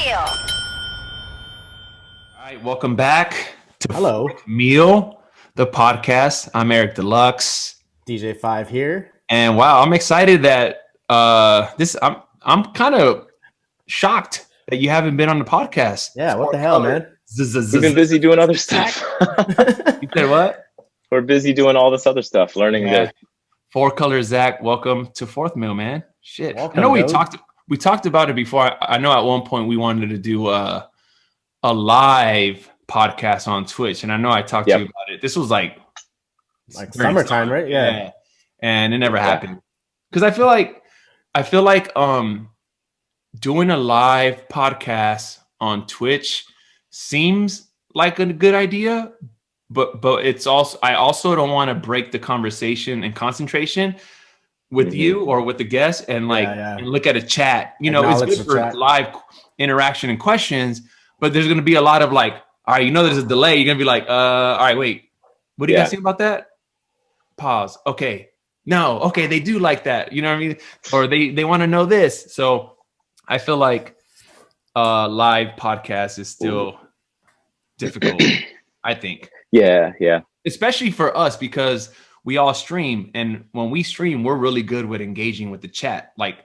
meal. All right, welcome back to Hello. Fourth Meal, the podcast. I'm Eric Dlux. DJ5 here. And wow, I'm excited that I'm kind of shocked that you haven't been on the podcast. Yeah, what the hell, man? We've been busy doing other stuff. You said what? We're busy doing all this other stuff, learning the Four Color Zack, welcome to Fourth Meal, man. Shit. Welcome, I know dude. we talked about it before. I know at one point we wanted to do a live podcast on Twitch, and I know I talked to you about it. This was like summertime, right? Yeah. And it never happened. Because I feel like doing a live podcast on Twitch seems like a good idea, but it's also, I also don't want to break the conversation and concentration with you or with the guest and and look at a chat. You know, it's good for live interaction and questions, but there's going to be a lot of like, all right, there's a delay. You're going to be like, all right, wait, what do you guys think about that? Pause. Okay. No. Okay. They do like that. You know what I mean? Or they want to know this. So I feel like live podcast is still difficult, I think. Yeah. Especially for us because we all stream. And when we stream, we're really good with engaging with the chat. Like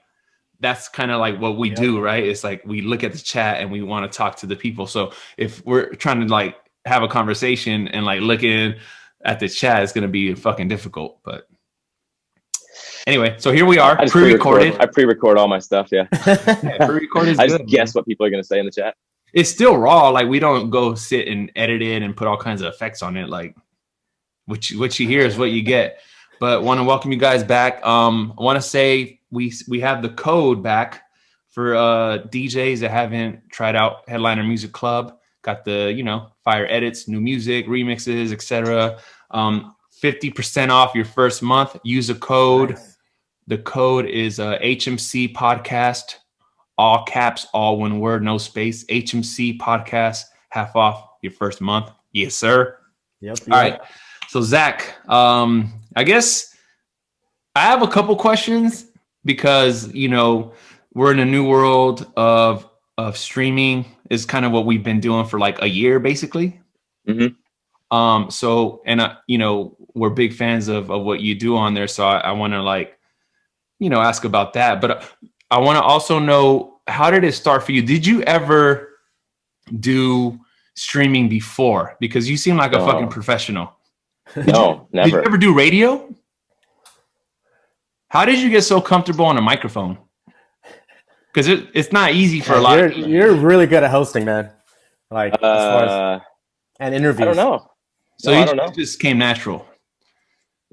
that's kind of like what we do, right? It's like we look at the chat and we want to talk to the people. So if we're trying to like have a conversation and like looking at the chat, it's going to be fucking difficult. But anyway, so here we are, pre-recorded. I pre-record all my stuff, Pre-recorded is I good. just guess what people are going to say in the chat. It's still raw. Like we don't go sit and edit it and put all kinds of effects on it. Like what you hear is what you get. But want to welcome you guys back. I want to say we have the code back for DJs that haven't tried out Headliner Music Club. Got the fire edits, new music, remixes, etc. 50% off your first month. Use a code. Nice. The code is HMC Podcast, all caps, all one word, no space. HMC Podcast, half off your first month. Yes, sir. Yep. All right. So Zack, I guess I have a couple questions because we're in a new world of streaming. Is kind of what we've been doing for like a year, basically. Mm-hmm. So, and we're big fans of what you do on there. So I want to ask about that. But I want to also know, how did it start for you? Did you ever do streaming before? Because you seem like a fucking professional. No, never. Did you ever do radio? How did you get so comfortable on a microphone? Because it's not easy for a lot of people. You're really good at hosting, man. Like as far as, and interviews. I don't know. So I don't know. It just came natural.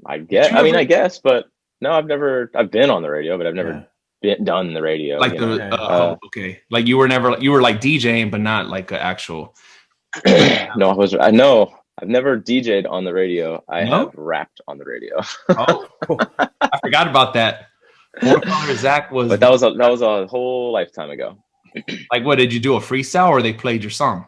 I guess. I guess, but no, I've been on the radio, but I've never done the radio. Like okay. Like you were like DJing, but not like an actual. No, I've never DJ'd on the radio. I have rapped on the radio. Oh, I forgot about that. Four Color Zack was. But that was a whole lifetime ago. Like, what did you do? A freestyle, or they played your song?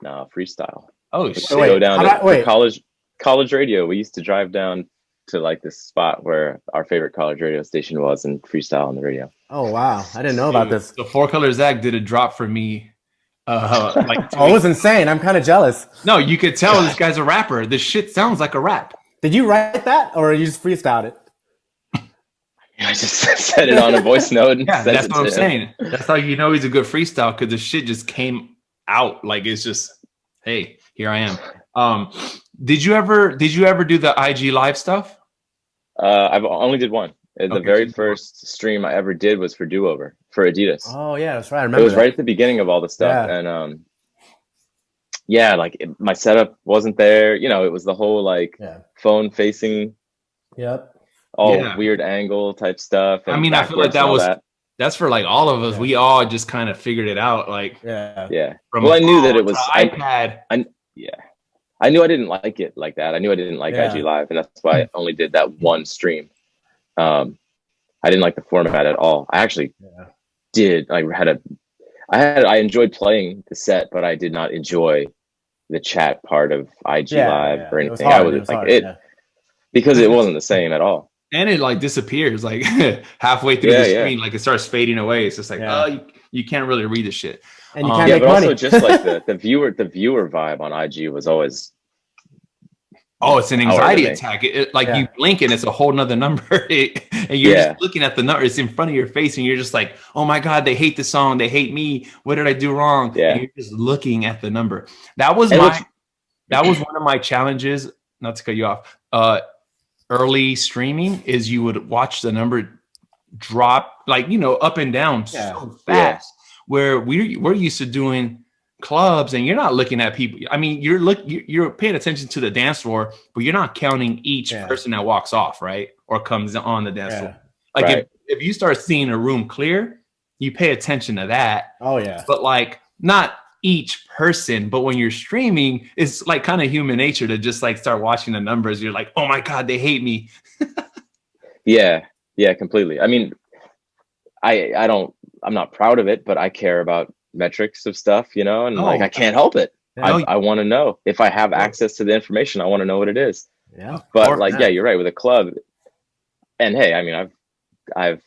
No, freestyle. Oh shit! Go down to college radio. We used to drive down to like this spot where our favorite college radio station was and freestyle on the radio. Oh wow, I didn't know about this. So Four Color Zack did a drop for me. Like it was insane. I'm kind of jealous. No, you could tell this guy's a rapper. This shit sounds like a rap. Did you write that, or you just freestyled it? I just set it on a voice note. And that's what I'm saying. That's how you know he's a good freestyle, because the shit just came out like it's just, hey, here I am. Did you ever do the IG live stuff? I've only did one. The very first stream I ever did was for Do Over for Adidas. Oh yeah, that's right. I remember. It was right at the beginning of all the stuff, and my setup wasn't there. It was the whole phone facing. Yep. All weird angle type stuff. I mean, I feel like that's for like all of us. We all just kind of figured it out. Like yeah. Well, I knew that it was iPad. I knew I didn't like it like that. I knew I didn't like IG Live, and that's why I only did that one stream. I didn't like the format at all. I actually did. I enjoyed playing the set, but I did not enjoy the chat part of IG Live or anything. I was like it because it wasn't the same at all. And it like disappears like halfway through the screen, like it starts fading away. It's just like, oh, you can't really read the shit. And you can't make but money. Also just like the viewer vibe on IG was always. Oh, it's an anxiety attack. Like you blink and it's a whole nother number. And you're just looking at the number. It's in front of your face and you're just like, oh my God, they hate the song. They hate me. What did I do wrong? Yeah. And you're just looking at the number. That was one of my challenges, not to cut you off. Early streaming is you would watch the number drop like, up and down so fast, where we're used to doing clubs and you're not looking at people. I mean, you're paying attention to the dance floor, but you're not counting each person that walks off, right? Or comes on the dance floor. Like if you start seeing a room clear, you pay attention to that. Oh yeah. But like not each person, but when you're streaming, it's like kind of human nature to just like start watching the numbers. You're like, oh my God, they hate me. Yeah, completely. I mean, I'm not proud of it, but I care about metrics of stuff, and like I can't help it. I want to know if I have access to the information. I want to know what it is. Yeah. But you're right with a club. And hey, I mean, I've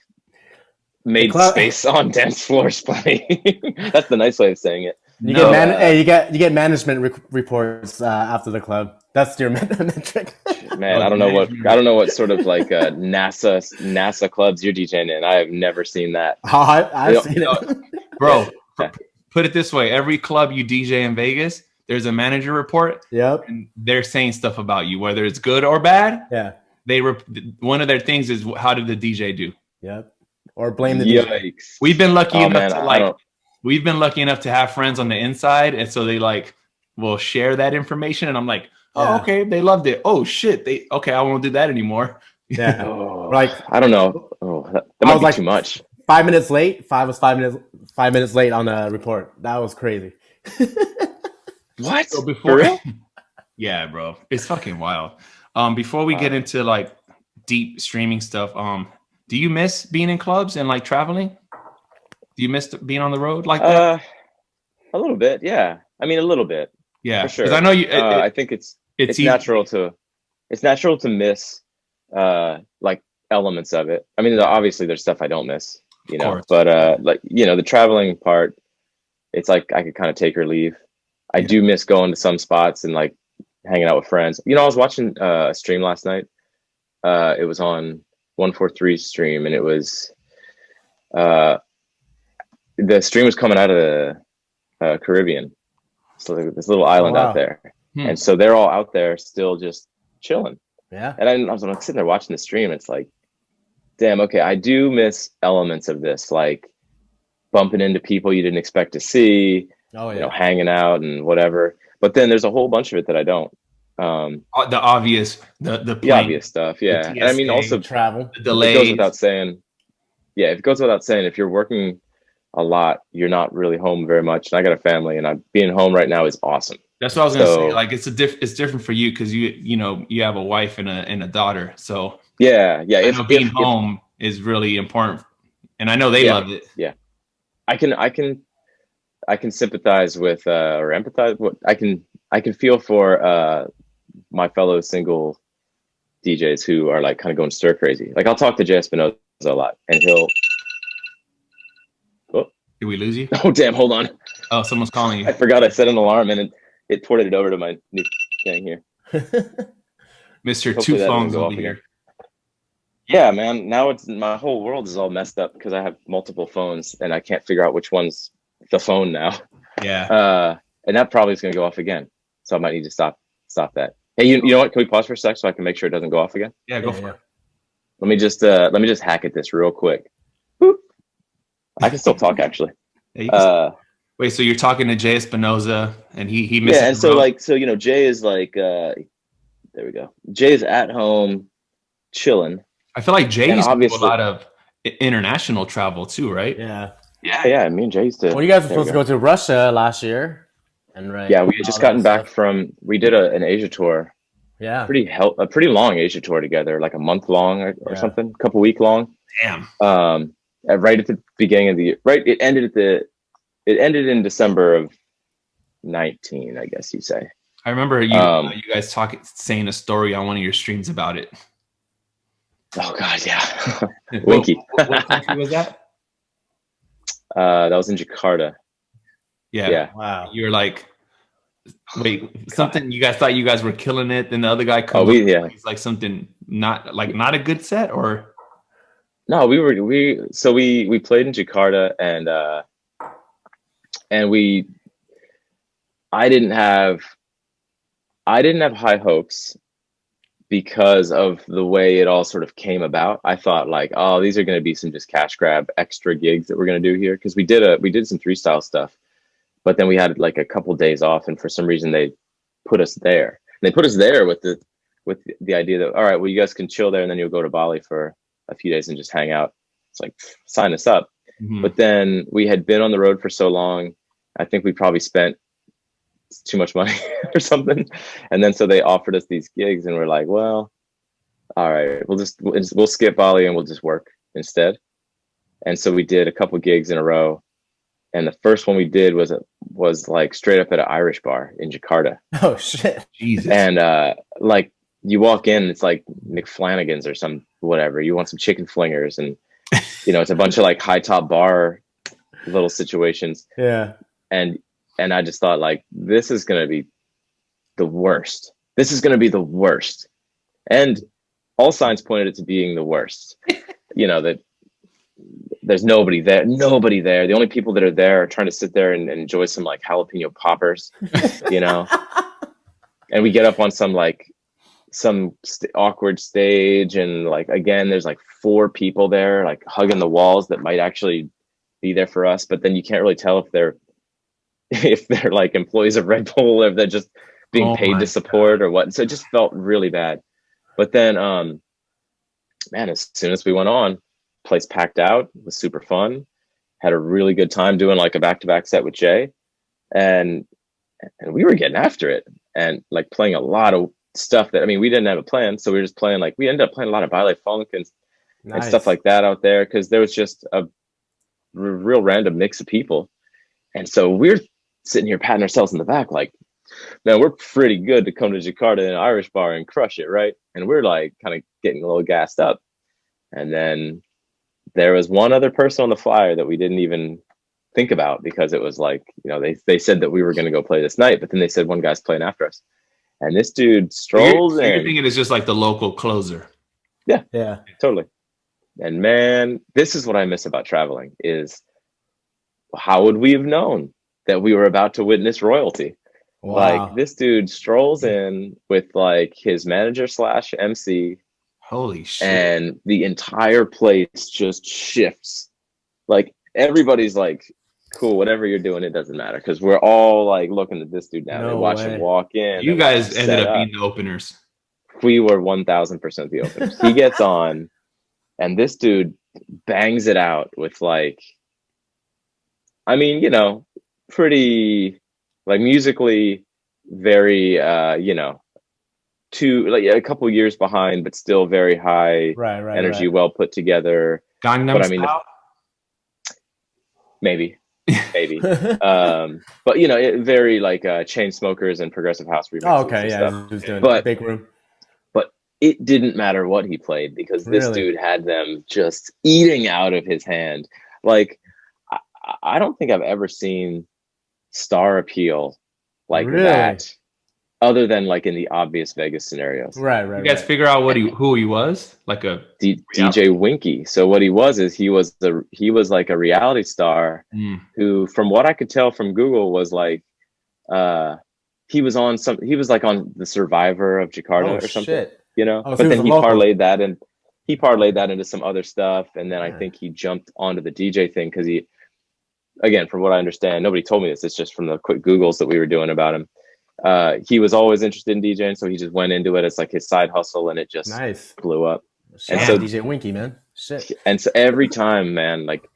made space on dance floors plenty. That's the nice way of saying it. You get management reports after the club. That's your metric. Man, I don't know what sort of like NASA clubs you're DJing in. I have never seen that. I've seen it, bro. Put it this way: every club you DJ in Vegas, there's a manager report. Yep, and they're saying stuff about you, whether it's good or bad. Yeah, one of their things is how did the DJ do? Yep, or blame the DJ. We've been lucky we've been lucky enough to have friends on the inside, and so they like will share that information, and I'm like, oh, okay, they loved it. Oh shit, I won't do that anymore. Yeah, like I don't know. Oh, that might be too much. 5 minutes late. 5 minutes late on the report. That was crazy. What? So before, for real? Yeah, bro, it's fucking wild. Before we get into like deep streaming stuff, do you miss being in clubs and like traveling? Do you miss being on the road like that? A little bit, yeah. I mean, a little bit. Yeah, for sure. Because I know you. I think it's natural to miss like elements of it. I mean, obviously there's stuff I don't miss, but like the traveling part, it's like I could kind of take or leave. I do miss going to some spots and like hanging out with friends. I was watching a stream last night. It was on 143's stream, and it was the stream was coming out of the Caribbean, so this little island out there, and so they're all out there still just chilling. Yeah, and I was like, sitting there watching the stream. It's like, damn, okay, I do miss elements of this, like bumping into people you didn't expect to see. Oh yeah, hanging out and whatever. But then there's a whole bunch of it that I don't. The obvious, the obvious stuff, yeah. And I mean, also travel, the delays. It goes without saying. Yeah, it goes without saying. If you're working a lot, you're not really home very much. And I got a family, and being home right now is awesome. That's what I was gonna say. Like it's different for you because you have a wife and a daughter. So yeah. Being home is really important, and I know they love it. Yeah, I can sympathize with or empathize. I can feel for my fellow single DJs who are like kind of going stir crazy. Like I'll talk to Jay Espinosa a lot, and he'll. Oh, did we lose you? Oh damn! Hold on. Oh, someone's calling you. I forgot I set an alarm, and it ported it over to my new thing here. Mr. Two Phones over here. Yeah, man. Now my whole world is all messed up because I have multiple phones, and I can't figure out which one's the phone now. Yeah. And that probably is going to go off again. So I might need to stop that. Hey, you know what? Can we pause for a sec so I can make sure it doesn't go off again? Yeah, go for it. Let me just hack at this real quick. Boop. I can still talk actually. Yeah, wait, so you're talking to Jay Espinosa and he misses. Yeah, and so Jay is like there we go. Jay's at home chilling. I feel like Jay used to do a lot of international travel too, right? Yeah. Yeah. Me and Jay used to. Well, you guys were supposed to go to Russia last year, and right? Yeah, we had just gotten back from. We did an Asia tour. Yeah. A pretty long Asia tour together, like a month long or something, a couple week long. Damn. Right at the beginning of the year. Right, it ended in December of 19, I guess you say. I remember you guys saying a story on one of your streams about it. Oh God, yeah. What, Winky. what country was that? That was in Jakarta. Yeah. Yeah. Wow. You were like, wait, something you guys thought you guys were killing it, then the other guy comes yeah. he's like something not a good set, or No, we played in Jakarta, and I didn't have high hopes because of the way it all sort of came about. I thought like, oh, these are going to be some just cash grab extra gigs that we're going to do here, because we did some freestyle stuff, but then we had like a couple days off, and for some reason they put us there. And they put us there with the idea that, all right, well, you guys can chill there, and then you'll go to Bali for a few days and just hang out. It's like, sign us up. But then we had been on the road for so long, I think we probably spent too much money or something, and then so they offered us these gigs, and we're like, well, all right, we'll skip Bali and we'll just work instead. And so we did a couple gigs in a row, and the first one we did was like straight up at an Irish bar in Jakarta. Oh shit. Jesus. And like you walk in, it's like McFlanagan's or some whatever, you want some chicken flingers, and it's a bunch of like high top bar little situations. Yeah. And I just thought, like, this is going to be the worst. This is going to be the worst. And all signs pointed it to being the worst. That there's nobody there. The only people that are there are trying to sit there and enjoy some like jalapeno poppers, And we get up on some awkward stage, and like, again, there's like 4 people there, like hugging the walls that might actually be there for us. But then you can't really tell if they're like employees of Red Bull, or if they're just being paid to support or what. So it just felt really bad. But then, man, as soon as we went on, place packed out. It was super fun. Had a really good time doing like a back-to-back set with Jay, and we were getting after it, and like playing a lot of stuff that, we didn't have a plan. So we were just playing, like, we ended up playing a lot of ballet funk and stuff like that out there, because there was just a real random mix of people. And so we're sitting here patting ourselves in the back like, man, we're pretty good to come to Jakarta in an Irish bar and crush it, right? And we're like kind of getting a little gassed up. And then there was one other person on the flyer that we didn't even think about, because it was like, they said that we were going to go play this night, but then they said one guy's playing after us. And this dude strolls in. You're thinking it's just like the local closer. Yeah, totally. And man, this is what I miss about traveling, is how would we have known that we were about to witness royalty? wow. Like, this dude strolls in with like his manager / MC. Holy shit. And the entire place just shifts. Like, everybody's like, cool, whatever you're doing, it doesn't matter, because we're all like looking at this dude now. No they watch way. him walk in. You guys ended up being the openers. We were 1000% the openers. He gets on, and this dude bangs it out with like, pretty like musically very like a couple years behind, but still very high energy, well put together. Gangnam Style? Maybe. But very like Chainsmokers and progressive house remixes. Oh, okay, yeah, stuff. just doing But big room. But it didn't matter what he played, because this dude had them just eating out of his hand. Like, I don't think I've ever seen star appeal like that, other than like in the obvious Vegas scenarios. Right. You guys figure out who he was? Like a DJ Winky. So what he was is he was like a reality star who, from what I could tell from Google, was like he was on the Survivor of Jakarta or something. Shit. But then he parlayed that into some other stuff, and then I think he jumped onto the DJ thing, because he, again, from what I understand, nobody told me this, it's just from the quick Googles that we were doing about him. He was always interested in DJing, so he just went into it as like his side hustle, and it just blew up. And so DJ Winky, man. Shit. And so every time, man, like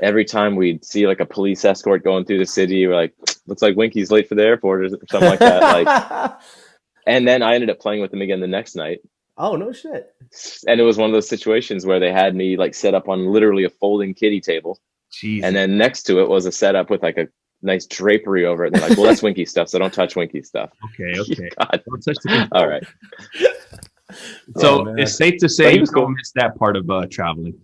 every time we'd see like a police escort going through the city, we're like, looks like Winky's late for the airport or something like that. Like, and then I ended up playing with him again the next night. Oh, no shit. And it was one of those situations where they had me like set up on literally a folding kiddie table. Jeez. And then next to it was a setup with like a nice drapery over it. And they're like, well, that's Winky stuff, so don't touch Winky stuff. Okay. God. All right. So it's safe to say he you was cool. don't miss that part of traveling.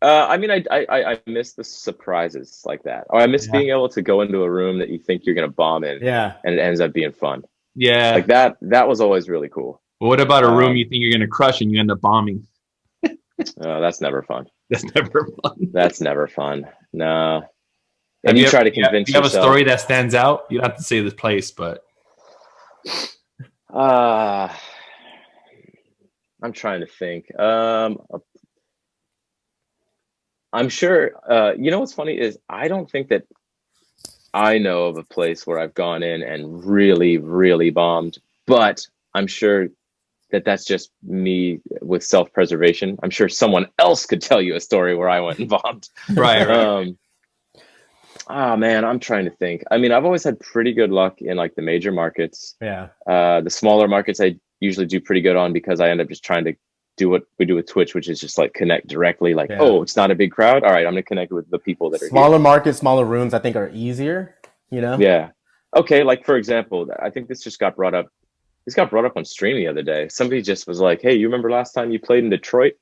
I mean, I miss the surprises like that, or I miss being able to go into a room that you think you're gonna bomb in, and it ends up being fun. Yeah, like that. That was always really cool. But what about a room you think you're gonna crush and you end up bombing? That's never fun. That's never fun. That's never fun. No. And you try to convince yourself. You have a story yourself. that stands out. You don't have to say this place, but I'm trying to think. I'm sure. You know what's funny is I don't think that I know of a place where I've gone in and really, really bombed, but I'm sure that that's just me with self-preservation. I'm sure someone else could tell you a story where I went and bombed. Right. Oh man, I'm trying to think. I mean, I've always had pretty good luck in like the major markets. Yeah. The smaller markets I usually do pretty good on because I end up just trying to do what we do with Twitch, which is just like connect directly. Like, oh, it's not a big crowd. All right, I'm gonna connect with the people that are smaller here. Markets, smaller rooms. I think are easier. You know. Yeah. Okay. Like for example, I think this just got brought up. This got brought up on stream the other day. Somebody just was like, "Hey, you remember last time you played in Detroit?" I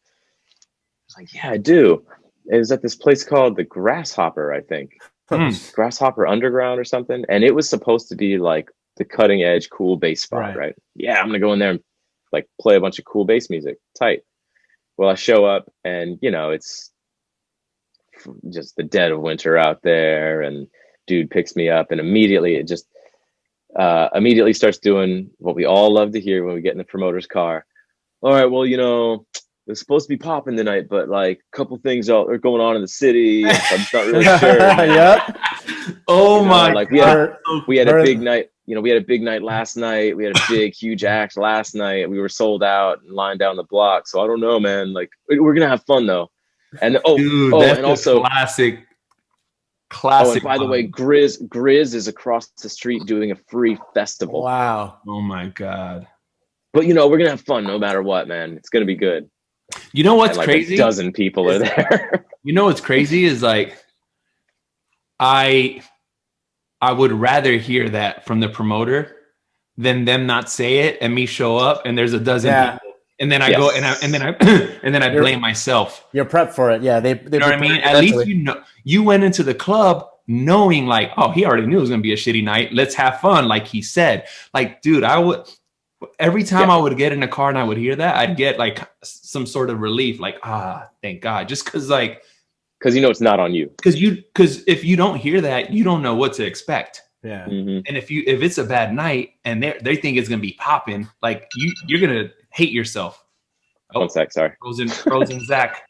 was like, "Yeah, I do." It was at this place called the Grasshopper, I think. Grasshopper Underground or something. And it was supposed to be like the cutting edge, cool bass spot, right? Yeah, I'm gonna go in there and like play a bunch of cool bass music. Tight. Well, I show up and you know, it's just the dead of winter out there, and dude picks me up and immediately it just immediately starts doing what we all love to hear when we get in the promoter's car. All right, well, you know, it's supposed to be popping tonight, but like a couple things are going on in the city. So I'm just not really sure. Yep. Oh you know, my like God. we had a big night. You know, we had a big night last night. We had a big, huge act last night. We were sold out and lined down the block. So I don't know, man. Like we're gonna have fun though. And Dude, that's and also classic. Oh, and by the way, Grizz is across the street doing a free festival. Wow. Oh my God. But you know, we're gonna have fun no matter what, man. It's gonna be good. You know what's and like crazy? A dozen people are there. You know what's crazy is like I would rather hear that from the promoter than them not say it and me show up and there's a dozen people. And then I go and then I blame myself. You're prepped for it. Yeah, they you know what I mean? At least you know you went into the club knowing like, oh, he already knew it was gonna be a shitty night. Let's have fun, like he said. Like, dude, I would every time I would get in a car and I would hear that, I'd get like some sort of relief, like, thank God. Just because you know it's not on you. Because if you don't hear that, you don't know what to expect. Yeah. And if it's a bad night and they think it's gonna be popping, like you're gonna hate yourself. Oh, 1 sec, sorry. Frozen Zack.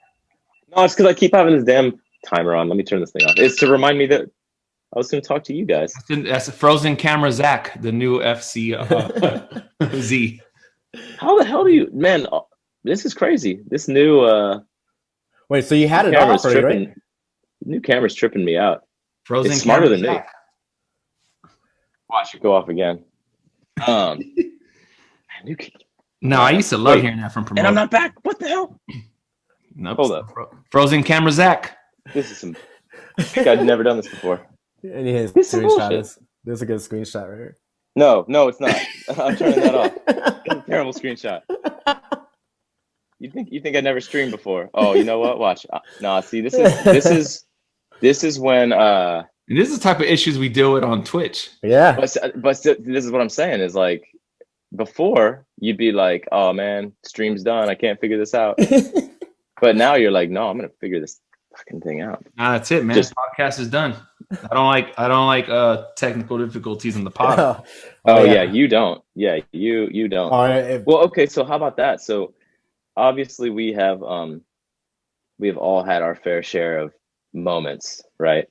No, it's because I keep having this damn timer on. Let me turn this thing off. It's to remind me that I was going to talk to you guys. That's a frozen camera Zack, the new FC Z. How the hell do you, man? This is crazy. This new wait, so you had it off already, right? New camera's tripping me out. Frozen it's smarter than Zack. me. Watch it go off again. No, I used to love hearing that from promoters. And I'm not back. What the hell? Nope. Hold up. Frozen camera Zack. This is some. I think I'd never done this before. And his screenshot. This is a good screenshot right here. No, it's not. I'm turning that off. It's a terrible screenshot. You think I never streamed before? Oh, you know what? Watch. No, see, this is when. And this is the type of issues we deal with on Twitch. Yeah. But this is what I'm saying is like. Before you'd be like, oh man, stream's done. I can't figure this out. But now you're like, no, I'm gonna figure this fucking thing out. Nah, that's it, man. Podcast is done. I don't like technical difficulties in the pod. Yeah, you don't. Yeah, you don't. Well, okay, so how about that? So obviously we have all had our fair share of moments, right?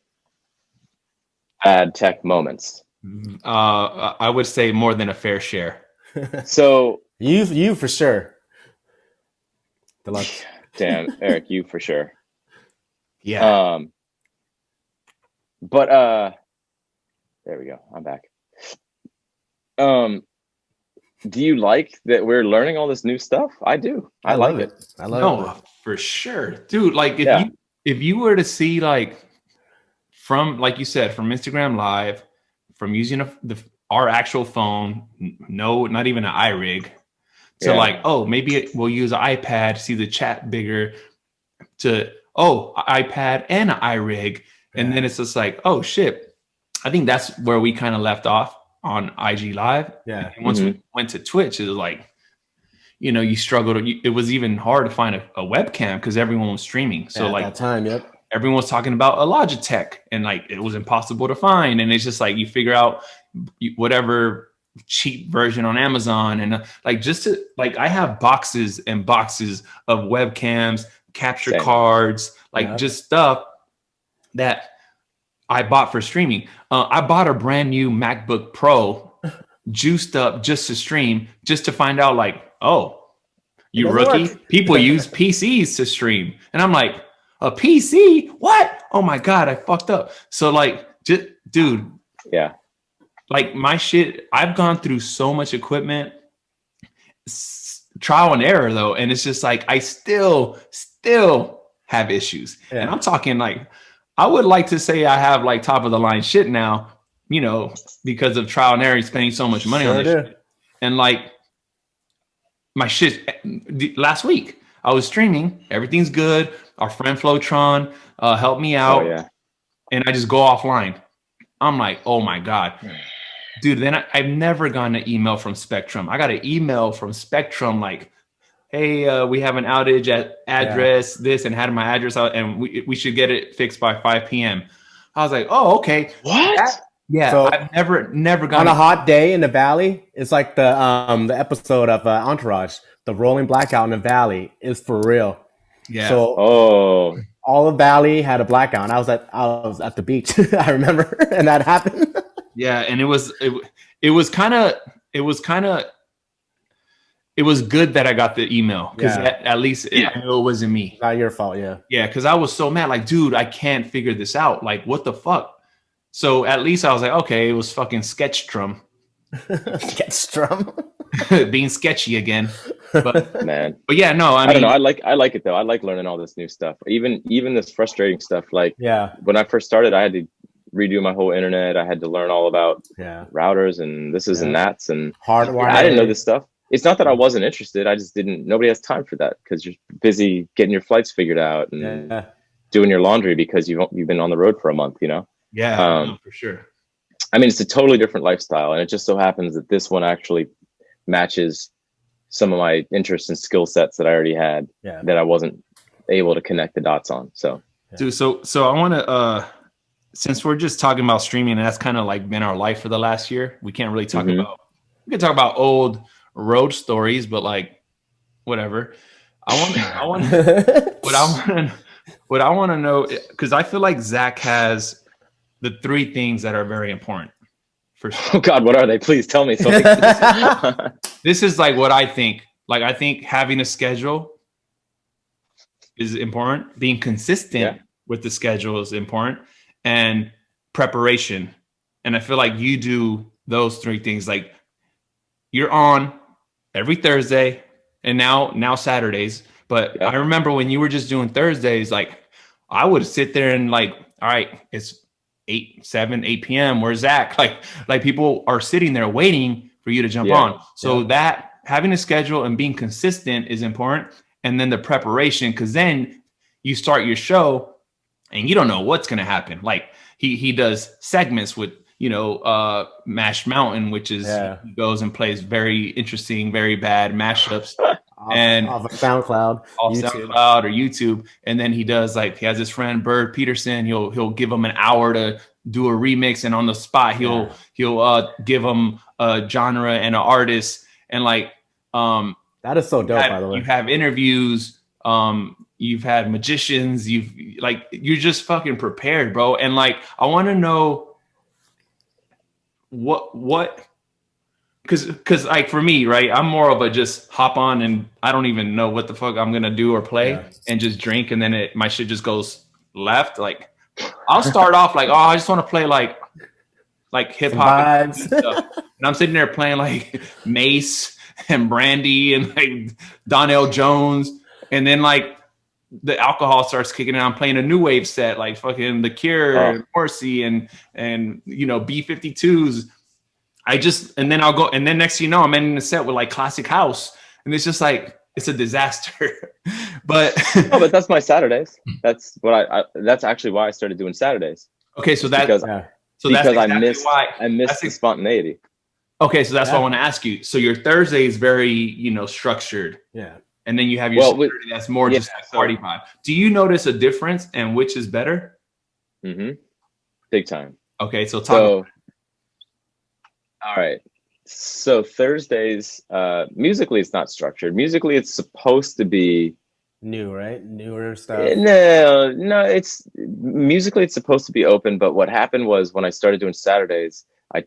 Bad tech moments. I would say more than a fair share. So you for sure. Dlux. Damn, Eric, you for sure. Yeah. But there we go. I'm back. Do you like that we're learning all this new stuff? I do. I like it. I love it. For sure. Dude, like if you were to see like from like you said, from Instagram Live, from using our actual phone, no, not even an iRig, to like, oh, maybe we'll use an iPad, see the chat bigger, to iPad and an iRig. And then it's just like, oh shit. I think that's where we kind of left off on IG Live. Yeah. And once we went to Twitch, it was like, you know, you struggled. It was even hard to find a webcam because everyone was streaming. So at like that time, everyone was talking about a Logitech, and like it was impossible to find. And it's just like you figure out whatever cheap version on Amazon, and like just to like I have boxes and boxes of webcams, capture cards, like just stuff that I bought for streaming. I bought a brand new MacBook Pro, juiced up just to stream, just to find out like, oh, you rookie, people use PCs to stream, and I'm like, a PC? What? Oh my God, I fucked up. So like, dude, like my shit, I've gone through so much equipment, trial and error though, and it's just like I still have issues. And I'm talking like, I would like to say I have like top of the line shit now, you know, because of trial and error, spending so much money on this shit. And like my shit last week, I was streaming, everything's good. Our friend Flotron helped me out, and I just go offline. I'm like, oh my God. Dude, then I've never gotten an email from Spectrum. I got an email from Spectrum like, hey, we have an outage at address this, and had my address out, and we should get it fixed by 5 p.m. I was like, oh, okay. What? So I've never gotten on a hot day in the valley. It's like the episode of Entourage, the rolling blackout in the valley is for real. Yeah. So all of Valley had a blackout. I was at the beach. I remember, and that happened. Yeah, and it was good that I got the email, because at least I know it wasn't me. Not your fault, yeah. Yeah, because I was so mad. Like, dude, I can't figure this out. Like, what the fuck? So at least I was like, okay, it was fucking Sketchtrum. Sketchtrum. Being sketchy again. But man. But yeah, no, I mean, don't know. I like it though. I like learning all this new stuff. Even this frustrating stuff. Like when I first started, I had to redo my whole internet. I had to learn all about routers and this and that's and hardware. I didn't know this stuff. It's not that I wasn't interested. I just didn't. Nobody has time for that because you're busy getting your flights figured out and doing your laundry because you've been on the road for a month. You know. Yeah, for sure. I mean, it's a totally different lifestyle, and it just so happens that this one actually matches some of my interests and skill sets that I already had that I wasn't able to connect the dots on. So, dude, so I want to, since we're just talking about streaming, and that's kind of like been our life for the last year, we can't really talk about. We can talk about old road stories, but like, whatever. I want what I want to know, because I feel like Zack has the 3 things that are very important. Oh God, what are they? Please tell me something. This is like what I think. Like, I think having a schedule is important. Being consistent with the schedule is important, and preparation. And I feel like you do those 3 things. Like, you're on every Thursday, and now Saturdays. But I remember when you were just doing Thursdays, like I would sit there and like, all right, it's 8 p.m. Where's Zack? Like people are sitting there waiting for you to jump on. So that having a schedule and being consistent is important. And then the preparation, because then you start your show and you don't know what's going to happen. Like he does segments with, Mash Mountain, which is he goes and plays very interesting, very bad mashups. And off of SoundCloud, SoundCloud or YouTube, and then he does he has his friend Bird Peterson. He'll give him an hour to do a remix, and on the spot he'll give him a genre and an artist, and that is so dope. By the way, you have interviews, you've had magicians, you're just fucking prepared, bro. And I want to know what. Because for me, right, I'm more of a just hop on and I don't even know what the fuck I'm gonna do or play and just drink, and then my shit just goes left. Like I'll start off I just want to play like hip hop and stuff, and I'm sitting there playing like Mace and Brandy and Donnell Jones, and then the alcohol starts kicking in. I'm playing a new wave set like fucking The Cure and Morrissey and B-52s. And then I'll go, and then next thing you know, I'm ending the set with classic house, and it's just like it's a disaster. But oh, but that's my Saturdays. That's what that's actually why I started doing Saturdays. Okay, so that's because exactly I missed the spontaneity. Okay, so that's what I want to ask you. So your Thursday is very, structured. Yeah. And then you have your Saturday that's more just like party vibe. Do you notice a difference and which is better? Mm-hmm. Big time. Okay, so talk. All right. So Thursdays, musically, it's not structured. Musically, it's supposed to be new, right? Newer stuff. No, it's musically it's supposed to be open. But what happened was when I started doing Saturdays, I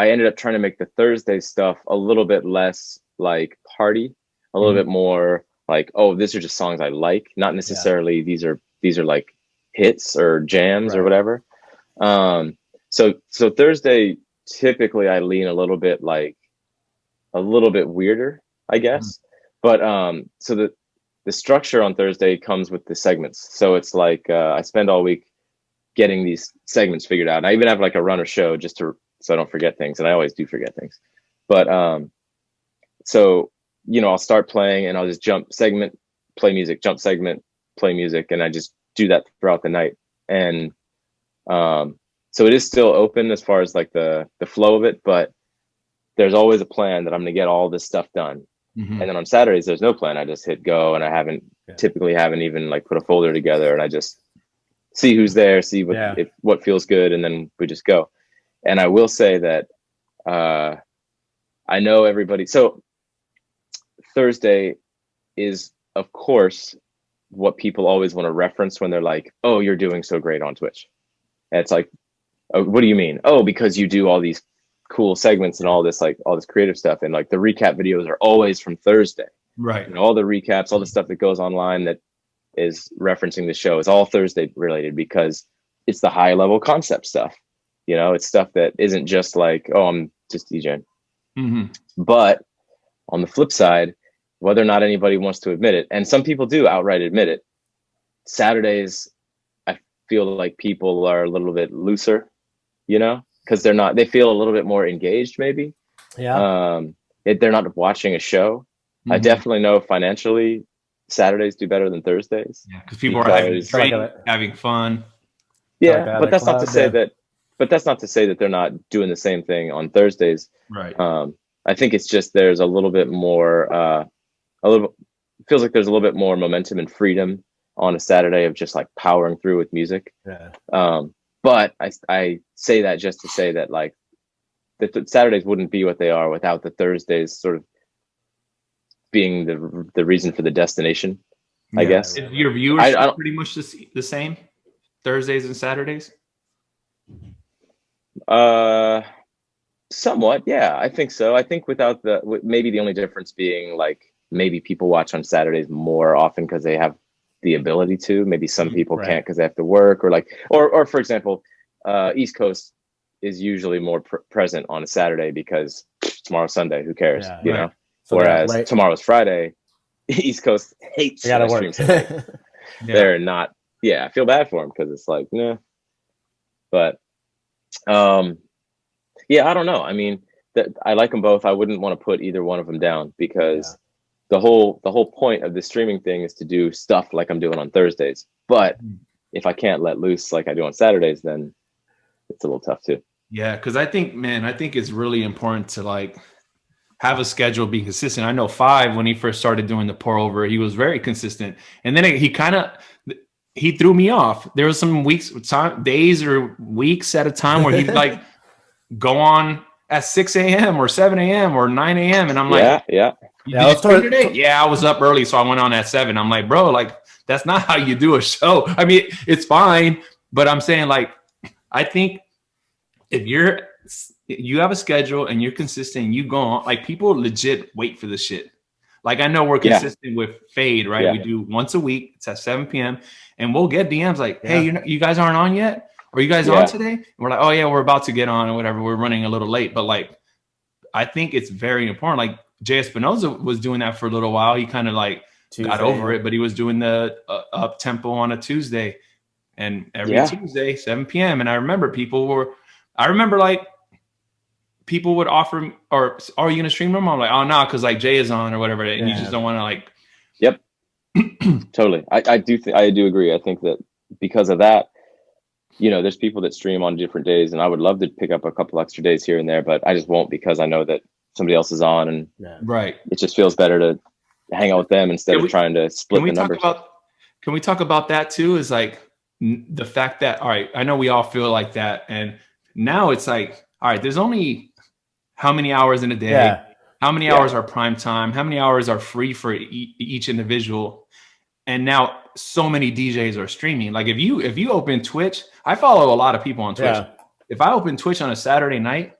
ended up trying to make the Thursday stuff a little bit less like party, a little bit more like, oh, these are just songs I like, not necessarily these are like hits or jams or whatever. So Thursday, typically I lean a little bit weirder, I guess. But so the structure on Thursday comes with the segments. So it's like I spend all week getting these segments figured out. And I even have like a runner show so I don't forget things, and I always do forget things. But so I'll start playing and I'll just jump segment, play music, jump segment, play music, and I just do that throughout the night. And so it is still open as far as like the flow of it, but there's always a plan that I'm gonna get all this stuff done. And then on Saturdays there's no plan. I just hit go, and I typically haven't even like put a folder together, and I just see who's there, see what feels good, and then we just go. And I will say that I know everybody. So Thursday is, of course, what people always want to reference when they're like, oh, you're doing so great on Twitch. And it's like, oh, what do you mean? Oh, because you do all these cool segments and all this creative stuff. And like the recap videos are always from Thursday. Right. All the recaps, all the stuff that goes online that is referencing the show is all Thursday related, because it's the high level concept stuff. It's stuff that isn't just like, oh, I'm just DJing. But on the flip side, whether or not anybody wants to admit it, and some people do outright admit it, Saturdays, I feel like people are a little bit looser, because they feel a little bit more engaged, maybe. Yeah. They're not watching a show. I definitely know financially Saturdays do better than Thursdays. Yeah, because people are having fun. Yeah, but that's not to say that. But that's not to say that they're not doing the same thing on Thursdays. Right. I think it's just there's a little bit more. Feels like there's a little bit more momentum and freedom on a Saturday of just like powering through with music. Yeah. But I say that just to say that like the Saturdays wouldn't be what they are without the Thursdays sort of being the reason for the destination, I guess. Is your viewership pretty much the same Thursdays and Saturdays? Somewhat, yeah, I think so. I think without maybe the only difference being like maybe people watch on Saturdays more often because they have the ability to. Maybe some people can't because they have to work, or for example, East Coast is usually more present on a Saturday because tomorrow's Sunday. Who cares? So whereas tomorrow's Friday, East Coast hates stream Sunday. They're not. Yeah, I feel bad for them because it's like, nah. But yeah, I don't know. I mean, I like them both. I wouldn't want to put either one of them down because the whole point of the streaming thing is to do stuff like I'm doing on Thursdays. But if I can't let loose like I do on Saturdays, then it's a little tough too. Yeah, because I think it's really important to like have a schedule, be consistent. I know FAED, when he first started doing the pour over, he was very consistent, and then he threw me off. There was some days or weeks at a time where he'd like go on at 6 a.m. or 7 a.m. or 9 a.m. And I'm like, yeah. Today? Yeah, I was up early, so I went on at 7. I'm like, bro, like that's not how you do a show. I mean, it's fine, but I'm saying like, I think if you have a schedule and you're consistent, you go on, like people legit wait for this shit. Like I know we're consistent with FAED, right? Yeah. We do once a week. It's at 7 p.m. and we'll get DMs like, hey, you guys aren't on yet? Are you guys on today? And we're like, oh yeah, we're about to get on or whatever. We're running a little late. But like, I think it's very important. Like Jay Espinoza was doing that for a little while. He kind of like got over it, but he was doing the up tempo on a Tuesday and every Tuesday, 7 p.m. And I remember people people would offer, or are you gonna stream them? I'm like, oh no, because like Jay is on or whatever, and you just don't want to like. Yep. Totally. I do agree. I think that because of that, there's people that stream on different days, and I would love to pick up a couple extra days here and there, but I just won't because I know that somebody else is on, and right. It just feels better to hang out with them instead of trying to split the numbers. Can we talk about that too? Is like the fact that, all right, I know we all feel like that, and now it's like, all right, there's only how many hours in a day? Yeah. How many hours are prime time? How many hours are free for each individual? And now so many DJs are streaming. Like if you open Twitch, I follow a lot of people on Twitch. Yeah. If I open Twitch on a Saturday night,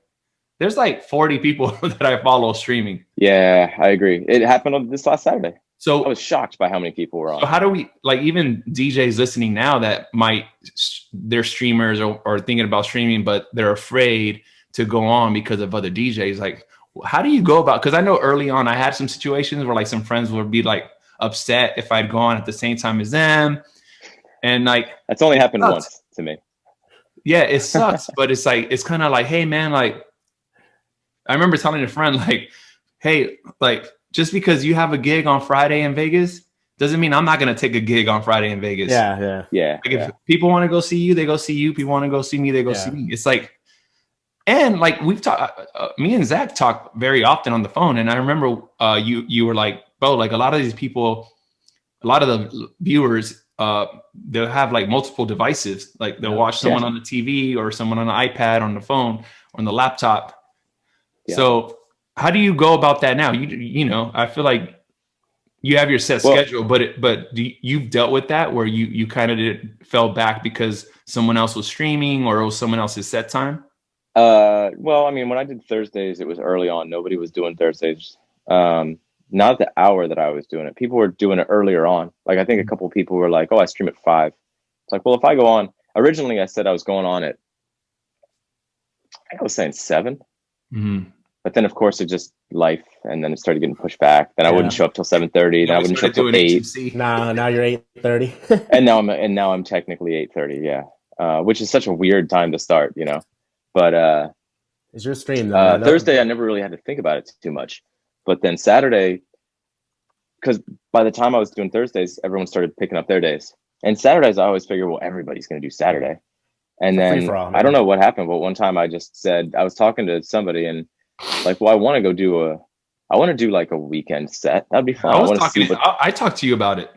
there's like 40 people that I follow streaming. Yeah, I agree. It happened on this last Saturday. So I was shocked by how many people were on. So how do we, like, even DJs listening now that they're streamers or thinking about streaming, but they're afraid to go on because of other DJs. Like, how do you go about, because I know early on I had some situations where like some friends would be like upset if I'd go on at the same time as them. And like, that's only happened once to me. Yeah, it sucks. But it's like, it's kind of like, hey man, like, I remember telling a friend like, hey, like, just because you have a gig on Friday in Vegas doesn't mean I'm not going to take a gig on Friday in Vegas. Yeah. Like if people want to go see you, they go see you. People want to go see me, they go see me. It's like, and like we've talked, me and Zack talk very often on the phone. And I remember you were like, bro, like a lot of these people, a lot of the viewers, they'll have like multiple devices. Like they'll watch someone on the TV or someone on the iPad, on the phone, or on the laptop. Yeah. So how do you go about that now? You know, I feel like you have your set schedule, but you've dealt with that where you kind of fell back because someone else was streaming or it was someone else's set time? Well, I mean, when I did Thursdays, it was early on. Nobody was doing Thursdays. Not the hour that I was doing it. People were doing it earlier on. Like, I think a couple of people were like, oh, I stream at 5. It's like, well, if I go on, originally I said I was going on at, I was saying 7. Mm-hmm. But then, of course, it just life, and then it started getting pushed back. Then I wouldn't show up till 7:30. Then I wouldn't show up till 8. Now you're 8:30. and now I'm technically 8:30. Yeah, which is such a weird time to start, you know. But it's your stream though. Thursday, I never really had to think about it too much. But then Saturday, because by the time I was doing Thursdays, everyone started picking up their days. And Saturdays, I always figure, well, everybody's going to do Saturday. And then I don't know what happened, but one time I just said, I was talking to somebody and like, well, I want to do like a weekend set. That'd be fun. I talked to you about it.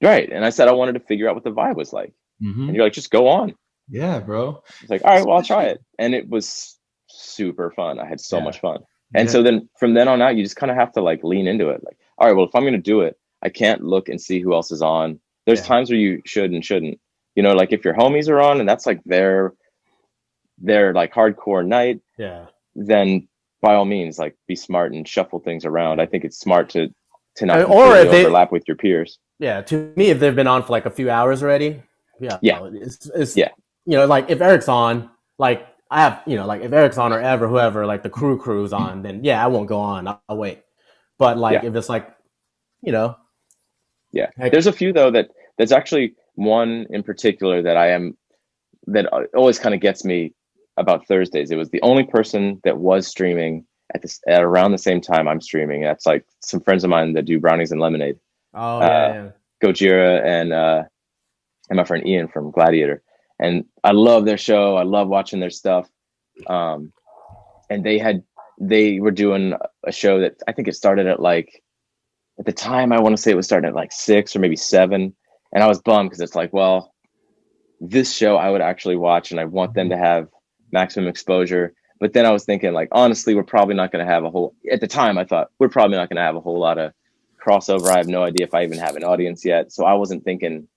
Right. And I said, I wanted to figure out what the vibe was like. Mm-hmm. And you're like, just go on. Yeah, bro. It's like, all right, well, I'll try it. And it was super fun. I had so much fun. And so then from then on out, you just kind of have to like lean into it. Like, all right, well, if I'm going to do it, I can't look and see who else is on. There's times where you should and shouldn't, you know, like if your homies are on and that's like their like hardcore night, then by all means, like be smart and shuffle things around. I think it's smart to not overlap with your peers. Yeah. To me, if they've been on for like a few hours already. Yeah. It's you know, like if Eric's on, like I have, you know, like if Eric's on or whoever, like the crew's on, then I won't go on. I'll wait. But like if it's like, you know. Yeah. There's a few though that's actually one in particular that always kind of gets me about Thursdays. It was the only person that was streaming at around the same time I'm streaming. That's like some friends of mine that do brownies and lemonade. Oh yeah. Gojira and my friend Ian from Gladiator. And I love their show. I love watching their stuff. And they were doing a show that I think it started at like, at the time, I want to say it was starting at like 6 or maybe 7. And I was bummed because it's like, well, this show I would actually watch and I want them to have maximum exposure. But then I was thinking like, honestly, we're probably not going to have at the time I thought we're probably not going to have a whole lot of crossover. I have no idea if I even have an audience yet. So I wasn't thinking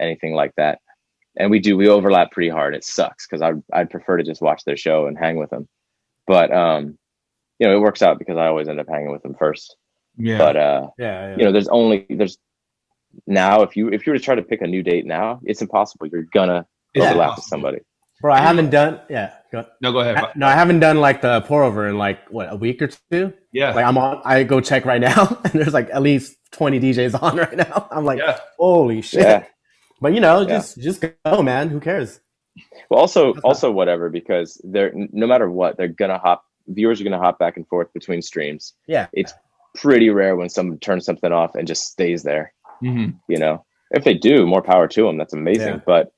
anything like that. And we overlap pretty hard. It sucks because I'd prefer to just watch their show and hang with them. But, you know, it works out because I always end up hanging with them first. Yeah. But, you know, there's now, if you were to try to pick a new date now, it's impossible. You're gonna overlap with somebody. Bro, I haven't done. No, go ahead. I haven't done like the pour over in like a week or two. Yeah. Like I go check right now, and there's like at least 20 DJs on right now. I'm like, holy shit. Yeah. But you know, just go, man. Who cares? Well, also whatever, because they're no matter what, they're gonna hop viewers are going to hop back and forth between streams. Yeah. It's pretty rare when someone turns something off and just stays there. Mm-hmm. You know, if they do, more power to them. That's amazing. Yeah. But,